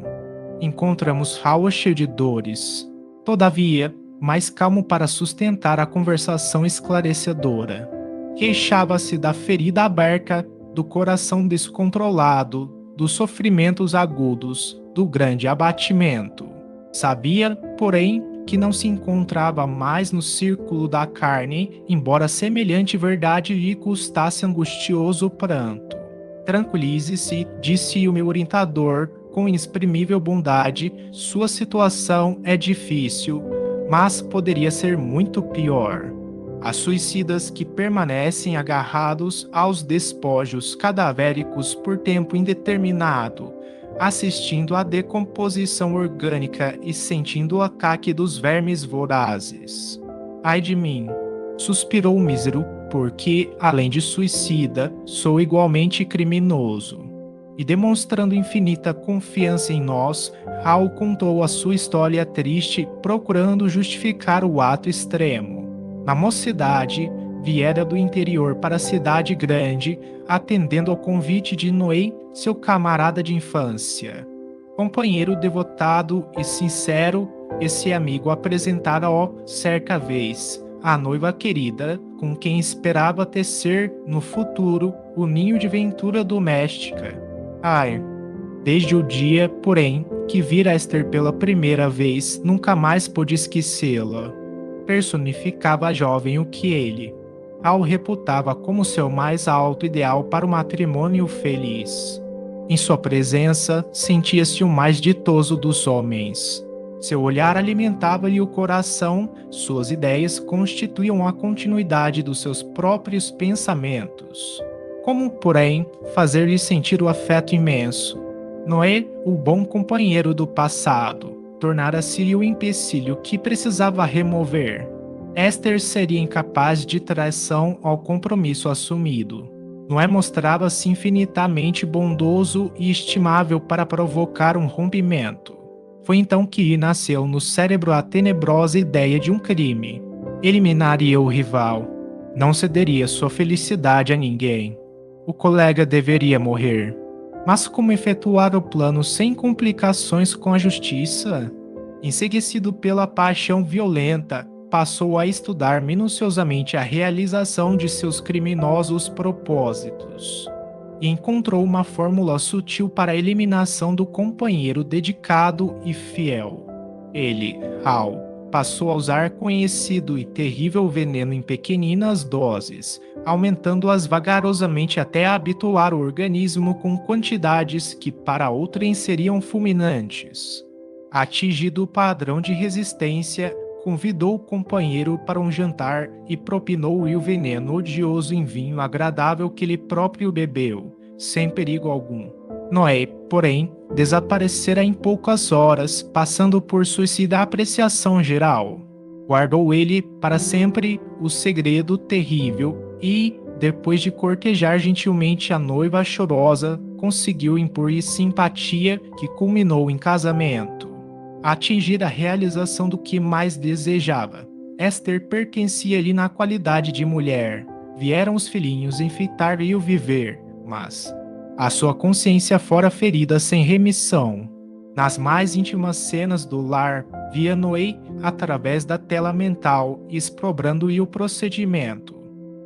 Encontramos Hal cheio de dores. Todavia, mais calmo para sustentar a conversação esclarecedora. Queixava-se da ferida aberta, do coração descontrolado, dos sofrimentos agudos do grande abatimento. Sabia, porém, que não se encontrava mais no círculo da carne, embora semelhante verdade lhe custasse angustioso pranto. Tranquilize-se, disse o meu orientador com inexprimível bondade, sua situação é difícil, mas poderia ser muito pior. Há suicidas que permanecem agarrados aos despojos cadavéricos por tempo indeterminado, assistindo à decomposição orgânica e sentindo o ataque dos vermes vorazes. Ai de mim, suspirou o mísero, porque, além de suicida, sou igualmente criminoso. E demonstrando infinita confiança em nós, Raul contou a sua história triste, procurando justificar o ato extremo. Na mocidade, viera do interior para a cidade grande, atendendo ao convite de Noé, seu camarada de infância. Companheiro devotado e sincero, esse amigo apresentara-o certa vez a noiva querida, com quem esperava tecer no futuro o ninho de ventura doméstica. Ai, desde o dia, porém, que vira Esther pela primeira vez, nunca mais pôde esquecê-la. Personificava a jovem o que ele, Al reputava como seu mais alto ideal para o matrimônio feliz. Em sua presença, sentia-se o mais ditoso dos homens. Seu olhar alimentava-lhe o coração, suas ideias constituíam a continuidade dos seus próprios pensamentos. Como, porém, fazer-lhe sentir o afeto imenso? Noé, o bom companheiro do passado, tornara-se o empecilho que precisava remover. Esther seria incapaz de traição ao compromisso assumido. Noé mostrava-se infinitamente bondoso e estimável para provocar um rompimento. Foi então que nasceu no cérebro a tenebrosa ideia de um crime. Eliminaria o rival. Não cederia sua felicidade a ninguém. O colega deveria morrer. Mas como efetuar o plano sem complicações com a justiça? Enseguecido pela paixão violenta, passou a estudar minuciosamente a realização de seus criminosos propósitos. E encontrou uma fórmula sutil para a eliminação do companheiro dedicado e fiel. Ele, Hal, passou a usar conhecido e terrível veneno em pequeninas doses, aumentando-as vagarosamente até habituar o organismo com quantidades que para outrem seriam fulminantes. Atingido o padrão de resistência, convidou o companheiro para um jantar e propinou-lhe o veneno odioso em vinho agradável que ele próprio bebeu, sem perigo algum. Noé, porém, desaparecera em poucas horas, passando por suicida apreciação geral. Guardou ele, para sempre, o segredo terrível e, depois de cortejar gentilmente a noiva chorosa, conseguiu impor-lhe simpatia que culminou em casamento. Atingir a realização do que mais desejava. Esther pertencia-lhe na qualidade de mulher. Vieram os filhinhos enfeitar-lhe o viver, mas a sua consciência fora ferida sem remissão. Nas mais íntimas cenas do lar, via Noé através da tela mental, exprobrando-lhe o procedimento.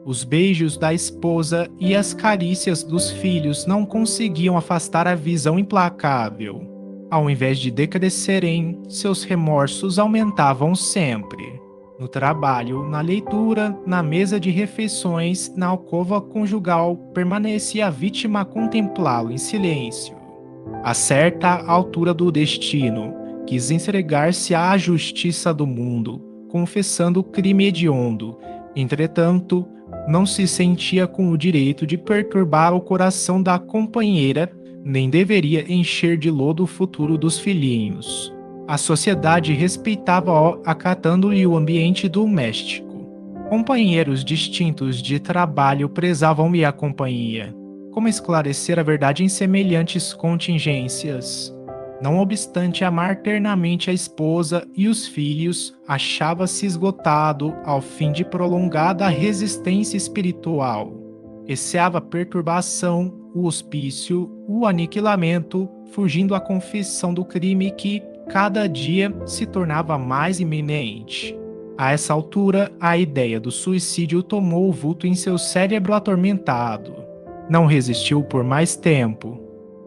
Os beijos da esposa e as carícias dos filhos não conseguiam afastar a visão implacável. Ao invés de decrescerem, seus remorsos aumentavam sempre. No trabalho, na leitura, na mesa de refeições, na alcova conjugal, permanecia a vítima a contemplá-lo em silêncio. A certa altura do destino, quis entregar-se à justiça do mundo, confessando o crime hediondo. Entretanto, não se sentia com o direito de perturbar o coração da companheira, nem deveria encher de lodo o futuro dos filhinhos. A sociedade respeitava-o, acatando-lhe o ambiente doméstico. Companheiros distintos de trabalho prezavam-lhe a companhia. Como esclarecer a verdade em semelhantes contingências? Não obstante amar ternamente a esposa e os filhos, achava-se esgotado ao fim de prolongada resistência espiritual. Receava a perturbação, o hospício, o aniquilamento, fugindo à confissão do crime que, cada dia, se tornava mais iminente. A essa altura, a ideia do suicídio tomou o vulto em seu cérebro atormentado. Não resistiu por mais tempo.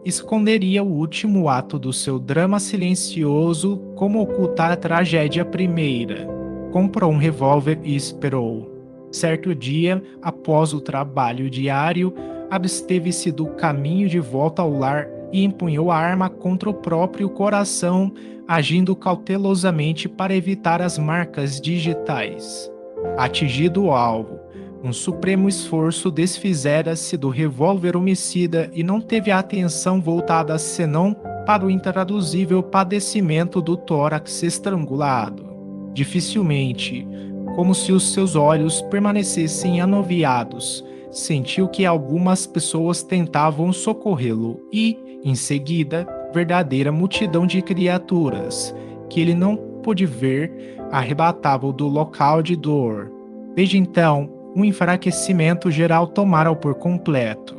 esconderia o último ato do seu drama silencioso como ocultar a tragédia primeira. Comprou um revólver e esperou. Certo dia, após o trabalho diário, absteve-se do caminho de volta ao lar e empunhou a arma contra o próprio coração, agindo cautelosamente para evitar as marcas digitais. Atingido o alvo, um supremo esforço desfizera-se do revólver homicida e não teve a atenção voltada senão para o intraduzível padecimento do tórax estrangulado. Dificilmente, como se os seus olhos permanecessem anuviados, sentiu que algumas pessoas tentavam socorrê-lo e, em seguida, verdadeira multidão de criaturas, que ele não pôde ver, arrebatavam do local de dor. Desde então, um enfraquecimento geral tomara-o por completo.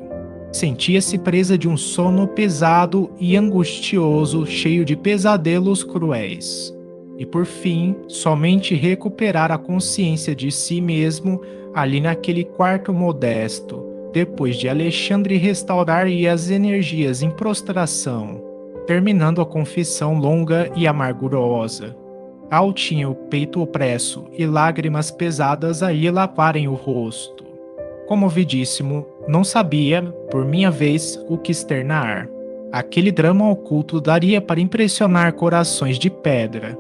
Sentia-se presa de um sono pesado e angustioso, cheio de pesadelos cruéis. E por fim, somente recuperar a consciência de si mesmo ali naquele quarto modesto, depois de Alexandre restaurar-lhe as energias em prostração, terminando a confissão longa e amargurosa. Al tinha o peito opresso e lágrimas pesadas a lhe lavarem o rosto. Comovidíssimo, não sabia, por minha vez, o que externar. Aquele drama oculto daria para impressionar corações de pedra.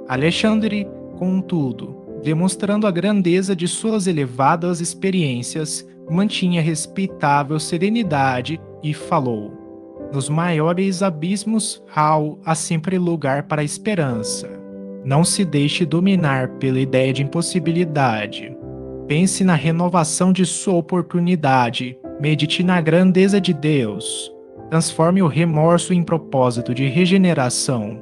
Alexandre, contudo, demonstrando a grandeza de suas elevadas experiências, mantinha respeitável serenidade e falou: nos maiores abismos, Hal, há sempre lugar para a esperança. Não se deixe dominar pela ideia de impossibilidade. Pense na renovação de sua oportunidade. Medite na grandeza de Deus. Transforme o remorso em propósito de regeneração.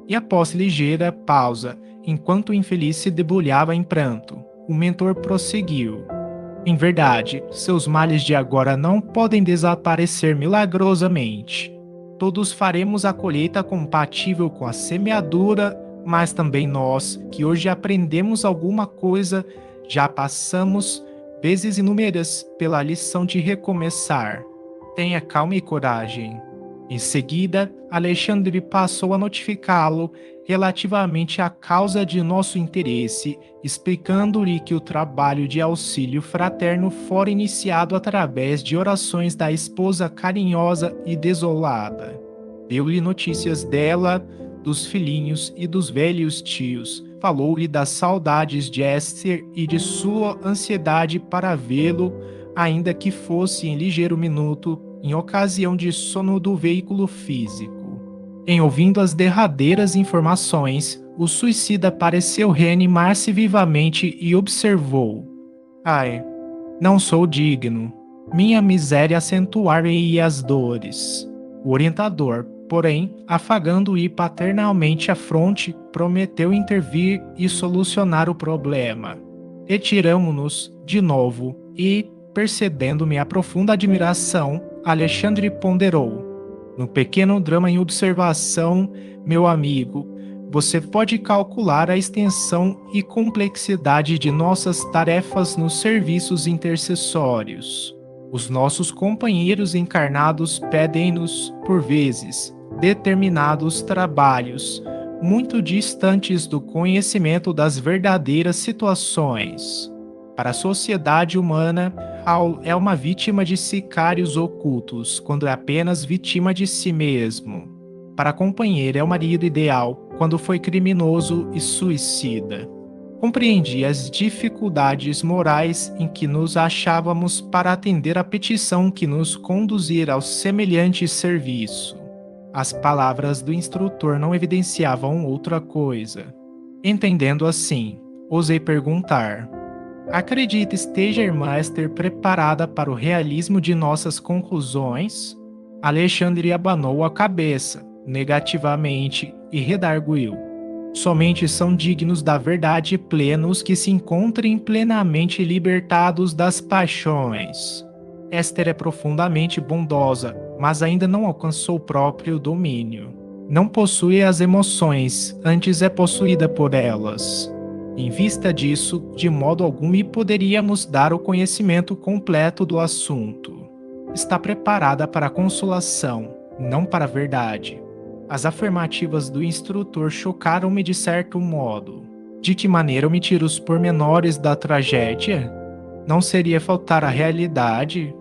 E após ligeira pausa, enquanto o infeliz se debulhava em pranto, o mentor prosseguiu: em verdade, seus males de agora não podem desaparecer milagrosamente. Todos faremos a colheita compatível com a semeadura, mas também nós, que hoje aprendemos alguma coisa, já passamos, vezes inúmeras, pela lição de recomeçar. Tenha calma e coragem. Em seguida, Alexandre passou a notificá-lo relativamente à causa de nosso interesse, explicando-lhe que o trabalho de auxílio fraterno fora iniciado através de orações da esposa carinhosa e desolada. Deu-lhe notícias dela, dos filhinhos e dos velhos tios. Falou-lhe das saudades de Esther e de sua ansiedade para vê-lo, ainda que fosse em ligeiro minuto, em ocasião de sono do veículo físico. Em ouvindo as derradeiras informações, o suicida pareceu reanimar-se vivamente e observou: ai, não sou digno. Minha miséria acentuar-lhe as dores. O orientador, porém, afagando-lhe paternalmente a fronte, prometeu intervir e solucionar o problema. Retiramo-nos de novo e, percebendo minha profunda admiração, Alexandre ponderou: no pequeno drama em observação, meu amigo, você pode calcular a extensão e complexidade de nossas tarefas nos serviços intercessórios. Os nossos companheiros encarnados pedem-nos, por vezes, determinados trabalhos, muito distantes do conhecimento das verdadeiras situações. Para a sociedade humana, Hal é uma vítima de sicários ocultos, quando é apenas vítima de si mesmo. Para a companheira é o marido ideal, quando foi criminoso e suicida. Compreendi as dificuldades morais em que nos achávamos para atender a petição que nos conduzira ao semelhante serviço. As palavras do instrutor não evidenciavam outra coisa. Entendendo assim, ousei perguntar: acredita esteja a irmã Esther preparada para o realismo de nossas conclusões? Alexandre abanou a cabeça, negativamente, e redarguiu: somente são dignos da verdade plena os que se encontrem plenamente libertados das paixões. Esther é profundamente bondosa, mas ainda não alcançou o próprio domínio. Não possui as emoções, antes é possuída por elas. Em vista disso, de modo algum lhe poderíamos dar o conhecimento completo do assunto. Está preparada para a consolação, não para a verdade. As afirmativas do instrutor chocaram-me de certo modo. De que maneira omitir os pormenores da tragédia? Não seria faltar à realidade?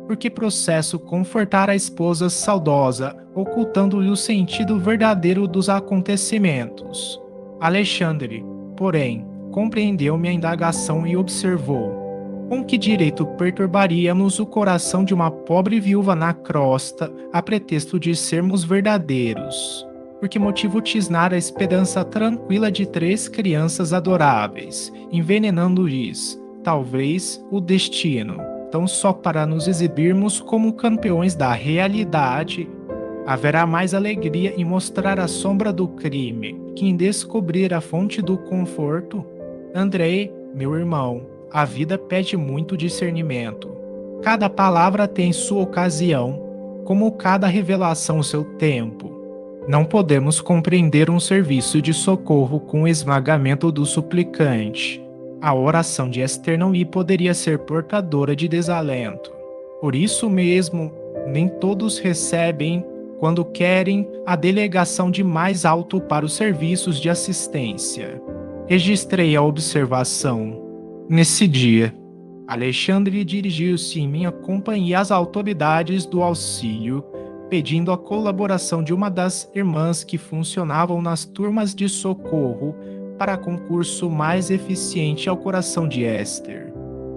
Por que processo confortar a esposa saudosa, ocultando-lhe o sentido verdadeiro dos acontecimentos? Alexandre, porém, compreendeu minha indagação e observou: com que direito perturbaríamos o coração de uma pobre viúva na crosta, a pretexto de sermos verdadeiros? Por que motivo tisnar a esperança tranquila de 3 crianças adoráveis, envenenando-lhes, talvez, o destino, tão só para nos exibirmos como campeões da realidade? Haverá mais alegria em mostrar a sombra do crime que em descobrir a fonte do conforto? Andrei, meu irmão, a vida pede muito discernimento. Cada palavra tem sua ocasião, como cada revelação seu tempo. Não podemos compreender um serviço de socorro com o esmagamento do suplicante. A oração de Esther não lhe poderia ser portadora de desalento. Por isso mesmo, nem todos recebem, quando querem, a delegação de mais alto para os serviços de assistência. Registrei a observação. Nesse dia, Alexandre dirigiu-se em minha companhia às autoridades do auxílio, pedindo a colaboração de uma das irmãs que funcionavam nas turmas de socorro para concurso mais eficiente ao coração de Esther.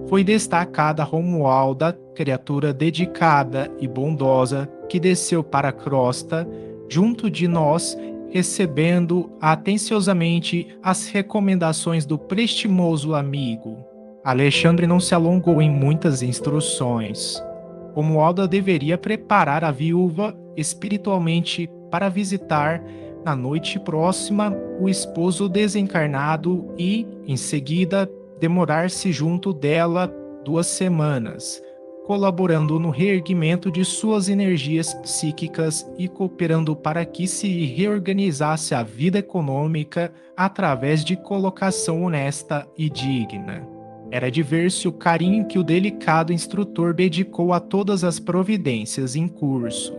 Foi destacada Romualda, criatura dedicada e bondosa, que desceu para a crosta, junto de nós, recebendo atenciosamente as recomendações do prestimoso amigo. Alexandre não se alongou em muitas instruções. Romualda deveria preparar a viúva espiritualmente para visitar, na noite próxima, o esposo desencarnado e, em seguida, demorar-se junto dela 2 semanas, colaborando no reerguimento de suas energias psíquicas e cooperando para que se reorganizasse a vida econômica através de colocação honesta e digna. Era de ver-se o carinho que o delicado instrutor dedicou a todas as providências em curso.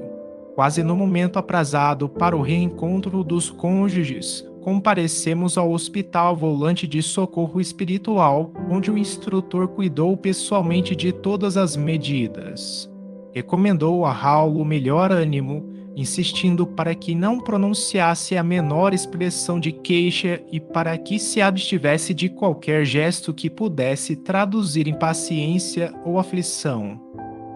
Quase no momento aprazado para o reencontro dos cônjuges, comparecemos ao Hospital Volante de Socorro Espiritual, onde o instrutor cuidou pessoalmente de todas as medidas. Recomendou a Raul o melhor ânimo, insistindo para que não pronunciasse a menor expressão de queixa e para que se abstivesse de qualquer gesto que pudesse traduzir impaciência ou aflição.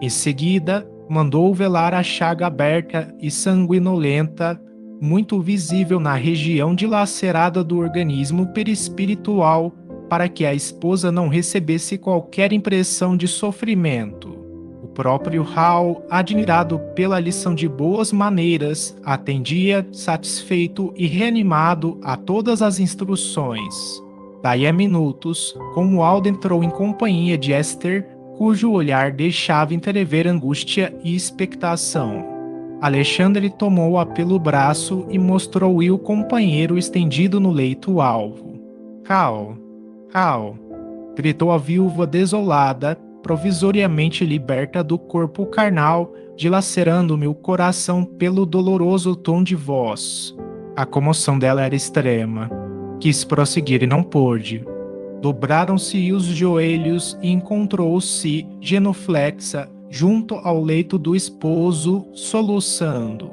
Em seguida, mandou velar a chaga aberta e sanguinolenta, muito visível na região dilacerada do organismo perispiritual, para que a esposa não recebesse qualquer impressão de sofrimento. O próprio Raul, admirado pela lição de boas maneiras, atendia, satisfeito e reanimado a todas as instruções. Daí a minutos, Romualdo entrou em companhia de Esther, cujo olhar deixava entrever angústia e expectação. Alexandre tomou-a pelo braço e mostrou-lhe o companheiro estendido no leito-alvo. Raul, Raul, gritou a viúva desolada, provisoriamente liberta do corpo carnal, dilacerando-me o coração pelo doloroso tom de voz. A comoção dela era extrema. Quis prosseguir e não pôde. Dobraram-se os joelhos e encontrou-se, genuflexa, junto ao leito do esposo, soluçando.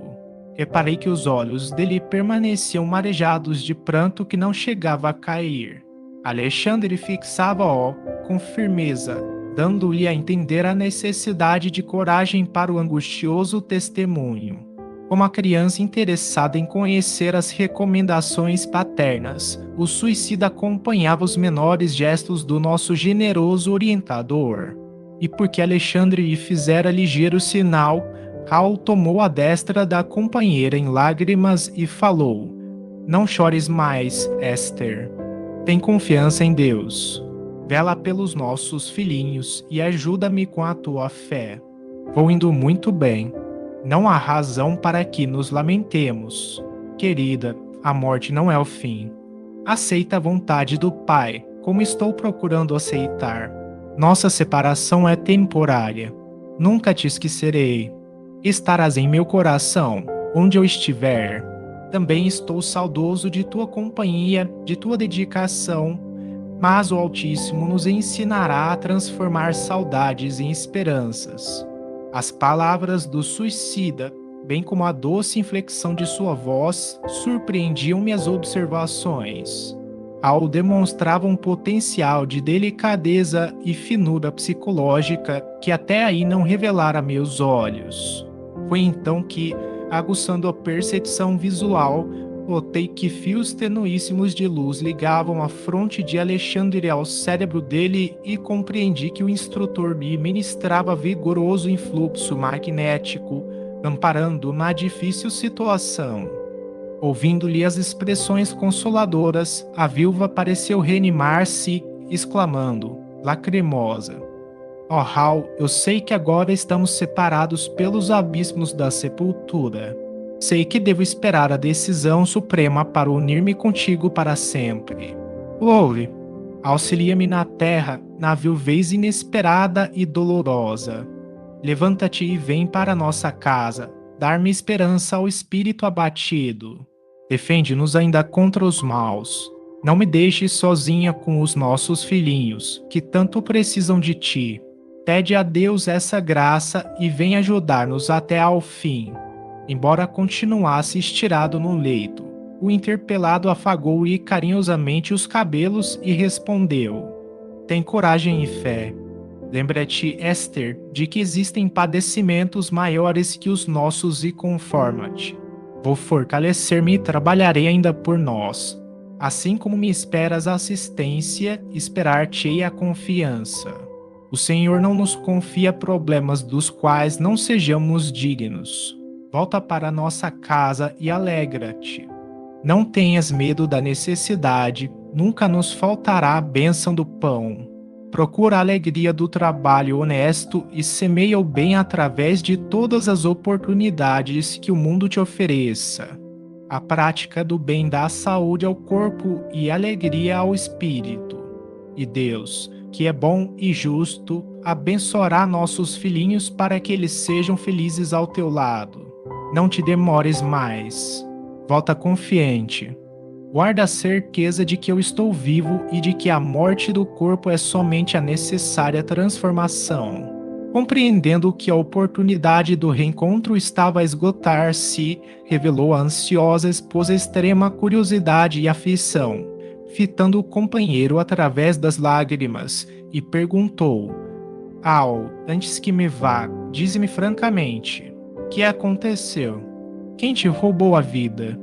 Reparei que os olhos dele permaneciam marejados de pranto que não chegava a cair. Alexandre fixava-o com firmeza, dando-lhe a entender a necessidade de coragem para o angustioso testemunho. Como a criança interessada em conhecer as recomendações paternas, o suicida acompanhava os menores gestos do nosso generoso orientador. E porque Alexandre lhe fizera ligeiro sinal, Raul tomou a destra da companheira em lágrimas e falou: Não chores mais, Esther. Tem confiança em Deus. Vela pelos nossos filhinhos e ajuda-me com a tua fé. Vou indo muito bem. Não há razão para que nos lamentemos. Querida, a morte não é o fim. Aceita a vontade do Pai, como estou procurando aceitar. Nossa separação é temporária. Nunca te esquecerei. Estarás em meu coração, onde eu estiver. Também estou saudoso de tua companhia, de tua dedicação, mas o Altíssimo nos ensinará a transformar saudades em esperanças. As palavras do suicida, bem como a doce inflexão de sua voz, surpreendiam minhas observações. Ao demonstrava um potencial de delicadeza e finura psicológica que até aí não revelara a meus olhos. Foi então que, aguçando a percepção visual, notei que fios tenuíssimos de luz ligavam a fronte de Alexandre ao cérebro dele e compreendi que o instrutor me ministrava vigoroso influxo magnético, amparando na difícil situação. Ouvindo-lhe as expressões consoladoras, a viúva pareceu reanimar-se, exclamando, lacrimosa: "Ó Hal, eu sei que agora estamos separados pelos abismos da sepultura. Sei que devo esperar a decisão suprema para unir-me contigo para sempre. Ouve, auxilia-me na terra, na viuvez inesperada e dolorosa. Levanta-te e vem para nossa casa, dar-me esperança ao espírito abatido. Defende-nos ainda contra os maus. Não me deixes sozinha com os nossos filhinhos, que tanto precisam de ti. Pede a Deus essa graça e vem ajudar-nos até ao fim." Embora continuasse estirado no leito, o interpelado afagou-lhe carinhosamente os cabelos e respondeu: "Tem coragem e fé. Lembra-te, Esther, de que existem padecimentos maiores que os nossos e conforma-te. Vou fortalecer-me e trabalharei ainda por nós. Assim como me esperas a assistência, esperar-te-ei a confiança. O Senhor não nos confia problemas dos quais não sejamos dignos. Volta para nossa casa e alegra-te. Não tenhas medo da necessidade, nunca nos faltará a bênção do pão. Procura a alegria do trabalho honesto e semeia o bem através de todas as oportunidades que o mundo te ofereça. A prática do bem dá saúde ao corpo e alegria ao espírito. E Deus, que é bom e justo, abençoará nossos filhinhos para que eles sejam felizes ao teu lado. Não te demores mais. Volta confiante. Guarda a certeza de que eu estou vivo e de que a morte do corpo é somente a necessária transformação." Compreendendo que a oportunidade do reencontro estava a esgotar-se, revelou à ansiosa esposa extrema curiosidade e aflição, fitando o companheiro através das lágrimas, e perguntou: "Al, antes que me vá, dize-me francamente, que aconteceu? Quem te roubou a vida?"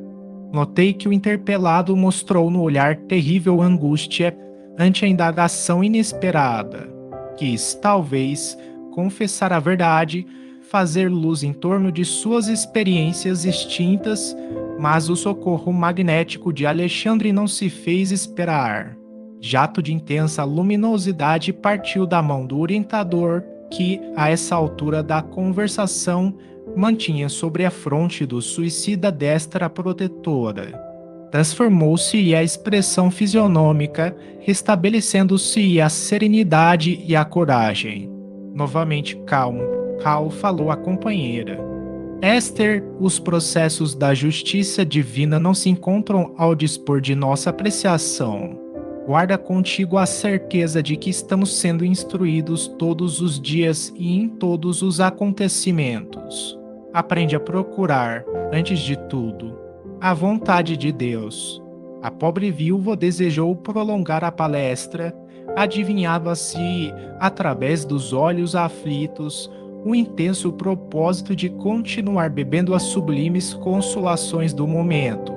Notei que o interpelado mostrou no olhar terrível angústia ante a indagação inesperada. Quis, talvez, confessar a verdade, fazer luz em torno de suas experiências extintas, mas o socorro magnético de Alexandre não se fez esperar. Jato de intensa luminosidade partiu da mão do orientador que, a essa altura da conversação, mantinha sobre a fronte do suicida destra protetora. Transformou-se a expressão fisionômica, restabelecendo-se a serenidade e a coragem. Novamente calmo, Hal falou à companheira: "Esther, os processos da justiça divina não se encontram ao dispor de nossa apreciação. Guarda contigo a certeza de que estamos sendo instruídos todos os dias e em todos os acontecimentos. Aprende a procurar, antes de tudo, a vontade de Deus." A pobre viúva desejou prolongar a palestra. Adivinhava-se, através dos olhos aflitos, o intenso propósito de continuar bebendo as sublimes consolações do momento.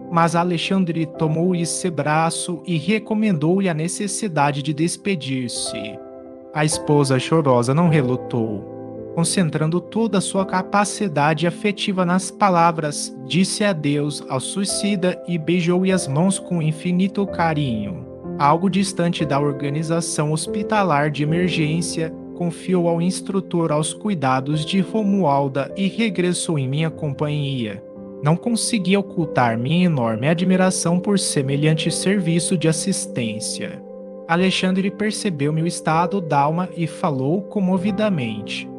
Mas Alexandre tomou-lhe seu braço e recomendou-lhe a necessidade de despedir-se. A esposa chorosa não relutou. Concentrando toda a sua capacidade afetiva nas palavras, disse adeus ao suicida e beijou-lhe as mãos com infinito carinho. Algo distante da organização hospitalar de emergência, confiou ao instrutor aos cuidados de Romualda e regressou em minha companhia. Não consegui ocultar minha enorme admiração por semelhante serviço de assistência. Alexandre percebeu meu estado d'alma e falou comovidamente: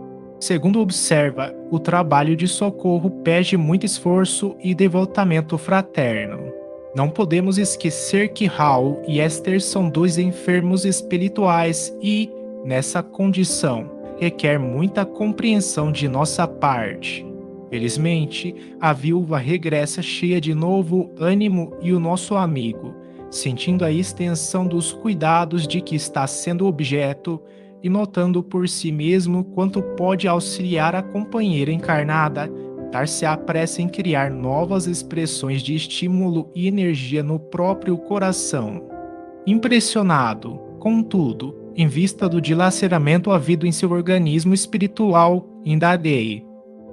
Segundo observa, o trabalho de socorro pede muito esforço e devotamento fraterno. Não podemos esquecer que Hal e Esther são dois enfermos espirituais e, nessa condição, requer muita compreensão de nossa parte. Felizmente, a viúva regressa cheia de novo ânimo e o nosso amigo, sentindo a extensão dos cuidados de que está sendo objeto e notando por si mesmo quanto pode auxiliar a companheira encarnada, dar-se à pressa em criar novas expressões de estímulo e energia no próprio coração. Impressionado, contudo, em vista do dilaceramento havido em seu organismo espiritual, indaguei: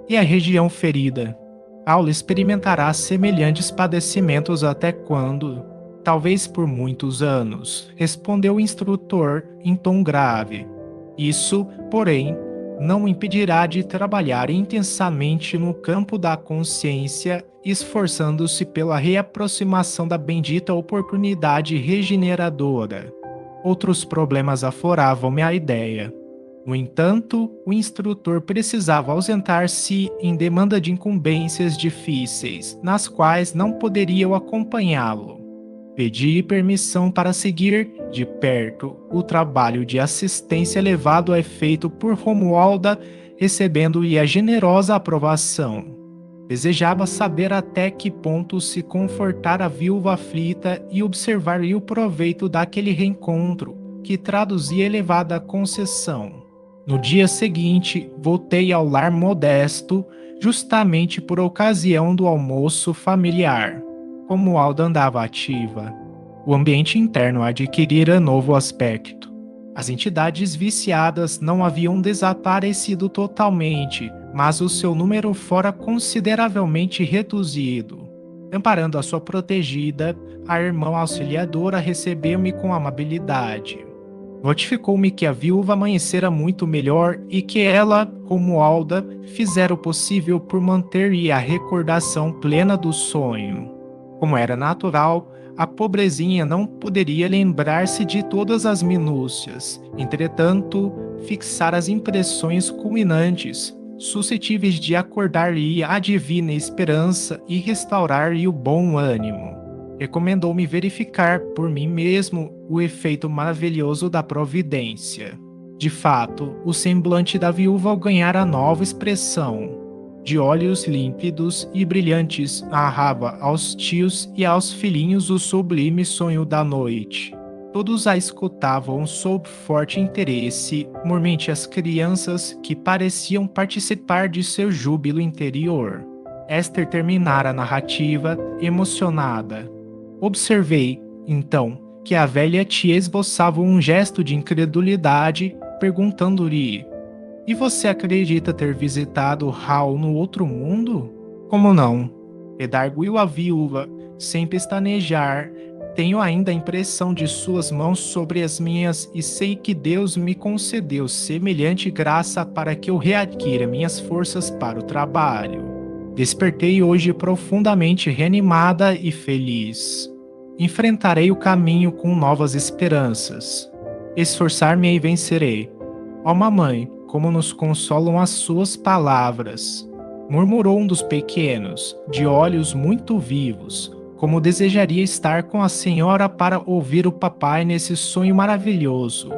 e a região ferida? Aula experimentará semelhantes padecimentos até quando? Talvez por muitos anos, respondeu o instrutor em tom grave. Isso, porém, não o impedirá de trabalhar intensamente no campo da consciência, esforçando-se pela reaproximação da bendita oportunidade regeneradora. Outros problemas afloravam-me a ideia. No entanto, o instrutor precisava ausentar-se em demanda de incumbências difíceis, nas quais não poderia eu acompanhá-lo. Pedi permissão para seguir de perto o trabalho de assistência levado a efeito por Romualda, recebendo-lhe a generosa aprovação. Desejava saber até que ponto se confortar a viúva aflita e observar-lhe o proveito daquele reencontro, que traduzia elevada concessão. No dia seguinte, voltei ao lar modesto, justamente por ocasião do almoço familiar. Romualda andava ativa. O ambiente interno adquirira novo aspecto. As entidades viciadas não haviam desaparecido totalmente, mas o seu número fora consideravelmente reduzido. Amparando a sua protegida, a irmã auxiliadora recebeu-me com amabilidade. Notificou-me que a viúva amanhecera muito melhor e que ela, Romualda, fizera o possível por manter-lhe a recordação plena do sonho. Como era natural, a pobrezinha não poderia lembrar-se de todas as minúcias, entretanto, fixar as impressões culminantes, suscetíveis de acordar-lhe a divina esperança e restaurar-lhe o bom ânimo. Recomendou-me verificar por mim mesmo o efeito maravilhoso da providência. De fato, o semblante da viúva ganhara nova expressão. De olhos límpidos e brilhantes, narrava aos tios e aos filhinhos o sublime sonho da noite. Todos a escutavam sob forte interesse, mormente as crianças que pareciam participar de seu júbilo interior. Esther terminara a narrativa, emocionada. Observei, então, que a velha tia esboçava um gesto de incredulidade, perguntando-lhe: e você acredita ter visitado Hal no outro mundo? Como não? Redarguiu a viúva, sem pestanejar. Tenho ainda a impressão de suas mãos sobre as minhas e sei que Deus me concedeu semelhante graça para que eu readquira minhas forças para o trabalho. Despertei hoje profundamente reanimada e feliz. Enfrentarei o caminho com novas esperanças. Esforçar-me e vencerei. Ó mamãe, como nos consolam as suas palavras, murmurou um dos pequenos, de olhos muito vivos, como desejaria estar com a senhora para ouvir o papai nesse sonho maravilhoso.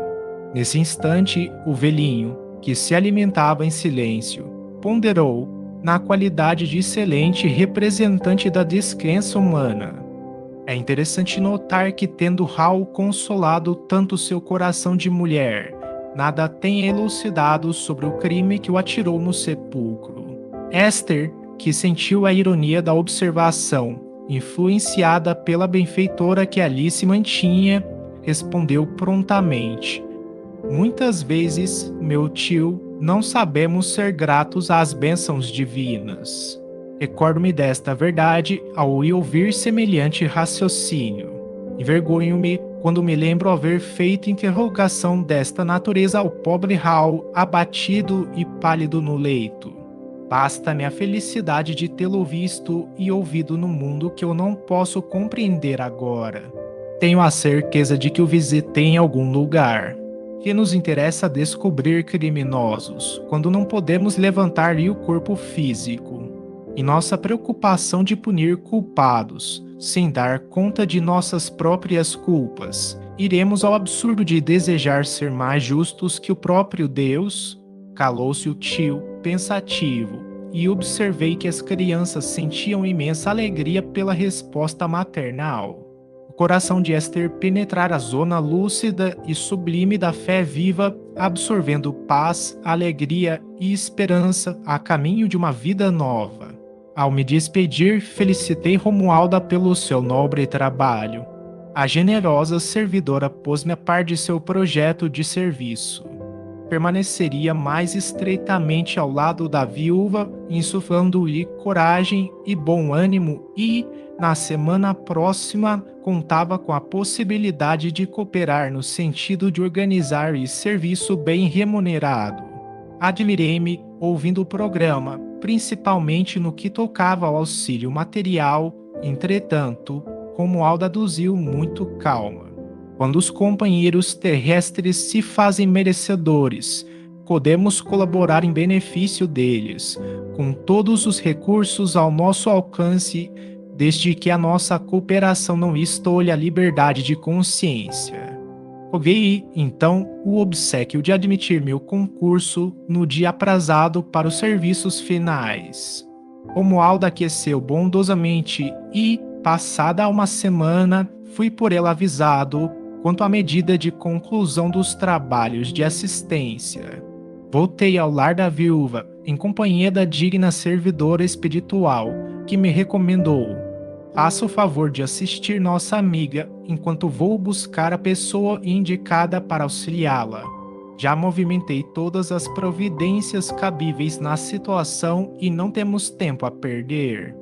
Nesse instante, o velhinho, que se alimentava em silêncio, ponderou, na qualidade de excelente representante da descrença humana. É interessante notar que, tendo Hal consolado tanto seu coração de mulher, nada tem elucidado sobre o crime que o atirou no sepulcro. Esther, que sentiu a ironia da observação, influenciada pela benfeitora que ali se mantinha, respondeu prontamente: muitas vezes, meu tio, não sabemos ser gratos às bênçãos divinas. Recordo-me desta verdade ao ouvir semelhante raciocínio. Envergonho-me quando me lembro haver feito interrogação desta natureza ao pobre Hal, abatido e pálido no leito. Basta-me a felicidade de tê-lo visto e ouvido no mundo que eu não posso compreender agora. Tenho a certeza de que o visitei em algum lugar. Que nos interessa descobrir criminosos, quando não podemos levantar-lhe o corpo físico? Em nossa preocupação de punir culpados, sem dar conta de nossas próprias culpas, iremos ao absurdo de desejar ser mais justos que o próprio Deus? Calou-se o tio, pensativo, e observei que as crianças sentiam imensa alegria pela resposta maternal. O coração de Esther penetrara a zona lúcida e sublime da fé viva, absorvendo paz, alegria e esperança a caminho de uma vida nova. Ao me despedir, felicitei Romualda pelo seu nobre trabalho. A generosa servidora pôs-me a par de seu projeto de serviço. Permaneceria mais estreitamente ao lado da viúva, insuflando-lhe coragem e bom ânimo e, na semana próxima, contava com a possibilidade de cooperar no sentido de organizar-lhe serviço bem remunerado. Admirei-me ouvindo o programa, principalmente no que tocava ao auxílio material, entretanto, Romualda aduziu muito calma. Quando os companheiros terrestres se fazem merecedores, podemos colaborar em benefício deles, com todos os recursos ao nosso alcance, desde que a nossa cooperação não estolhe a liberdade de consciência. Roguei, então, o obséquio de admitir meu concurso no dia aprazado para os serviços finais. Romualda aqueceu bondosamente e, passada uma semana, fui por ela avisado quanto à medida de conclusão dos trabalhos de assistência. Voltei ao lar da viúva, em companhia da digna servidora espiritual, que me recomendou: faça o favor de assistir nossa amiga enquanto vou buscar a pessoa indicada para auxiliá-la. Já movimentei todas as providências cabíveis na situação e não temos tempo a perder.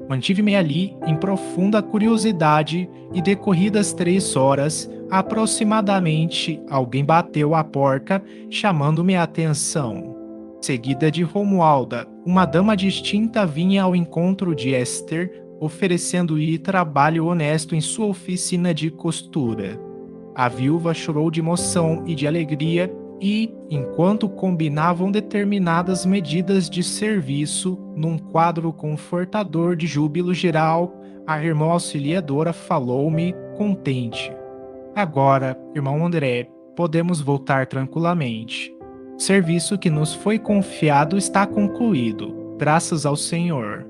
Mantive-me ali em profunda curiosidade e, decorridas 3 horas, aproximadamente, alguém bateu à porta, chamando-me a atenção. Seguida de Romualda, uma dama distinta vinha ao encontro de Esther, oferecendo-lhe trabalho honesto em sua oficina de costura. A viúva chorou de emoção e de alegria e, enquanto combinavam determinadas medidas de serviço num quadro confortador de júbilo geral, a irmã auxiliadora falou-me, contente: agora, irmão André, podemos voltar tranquilamente. O serviço que nos foi confiado está concluído, graças ao Senhor.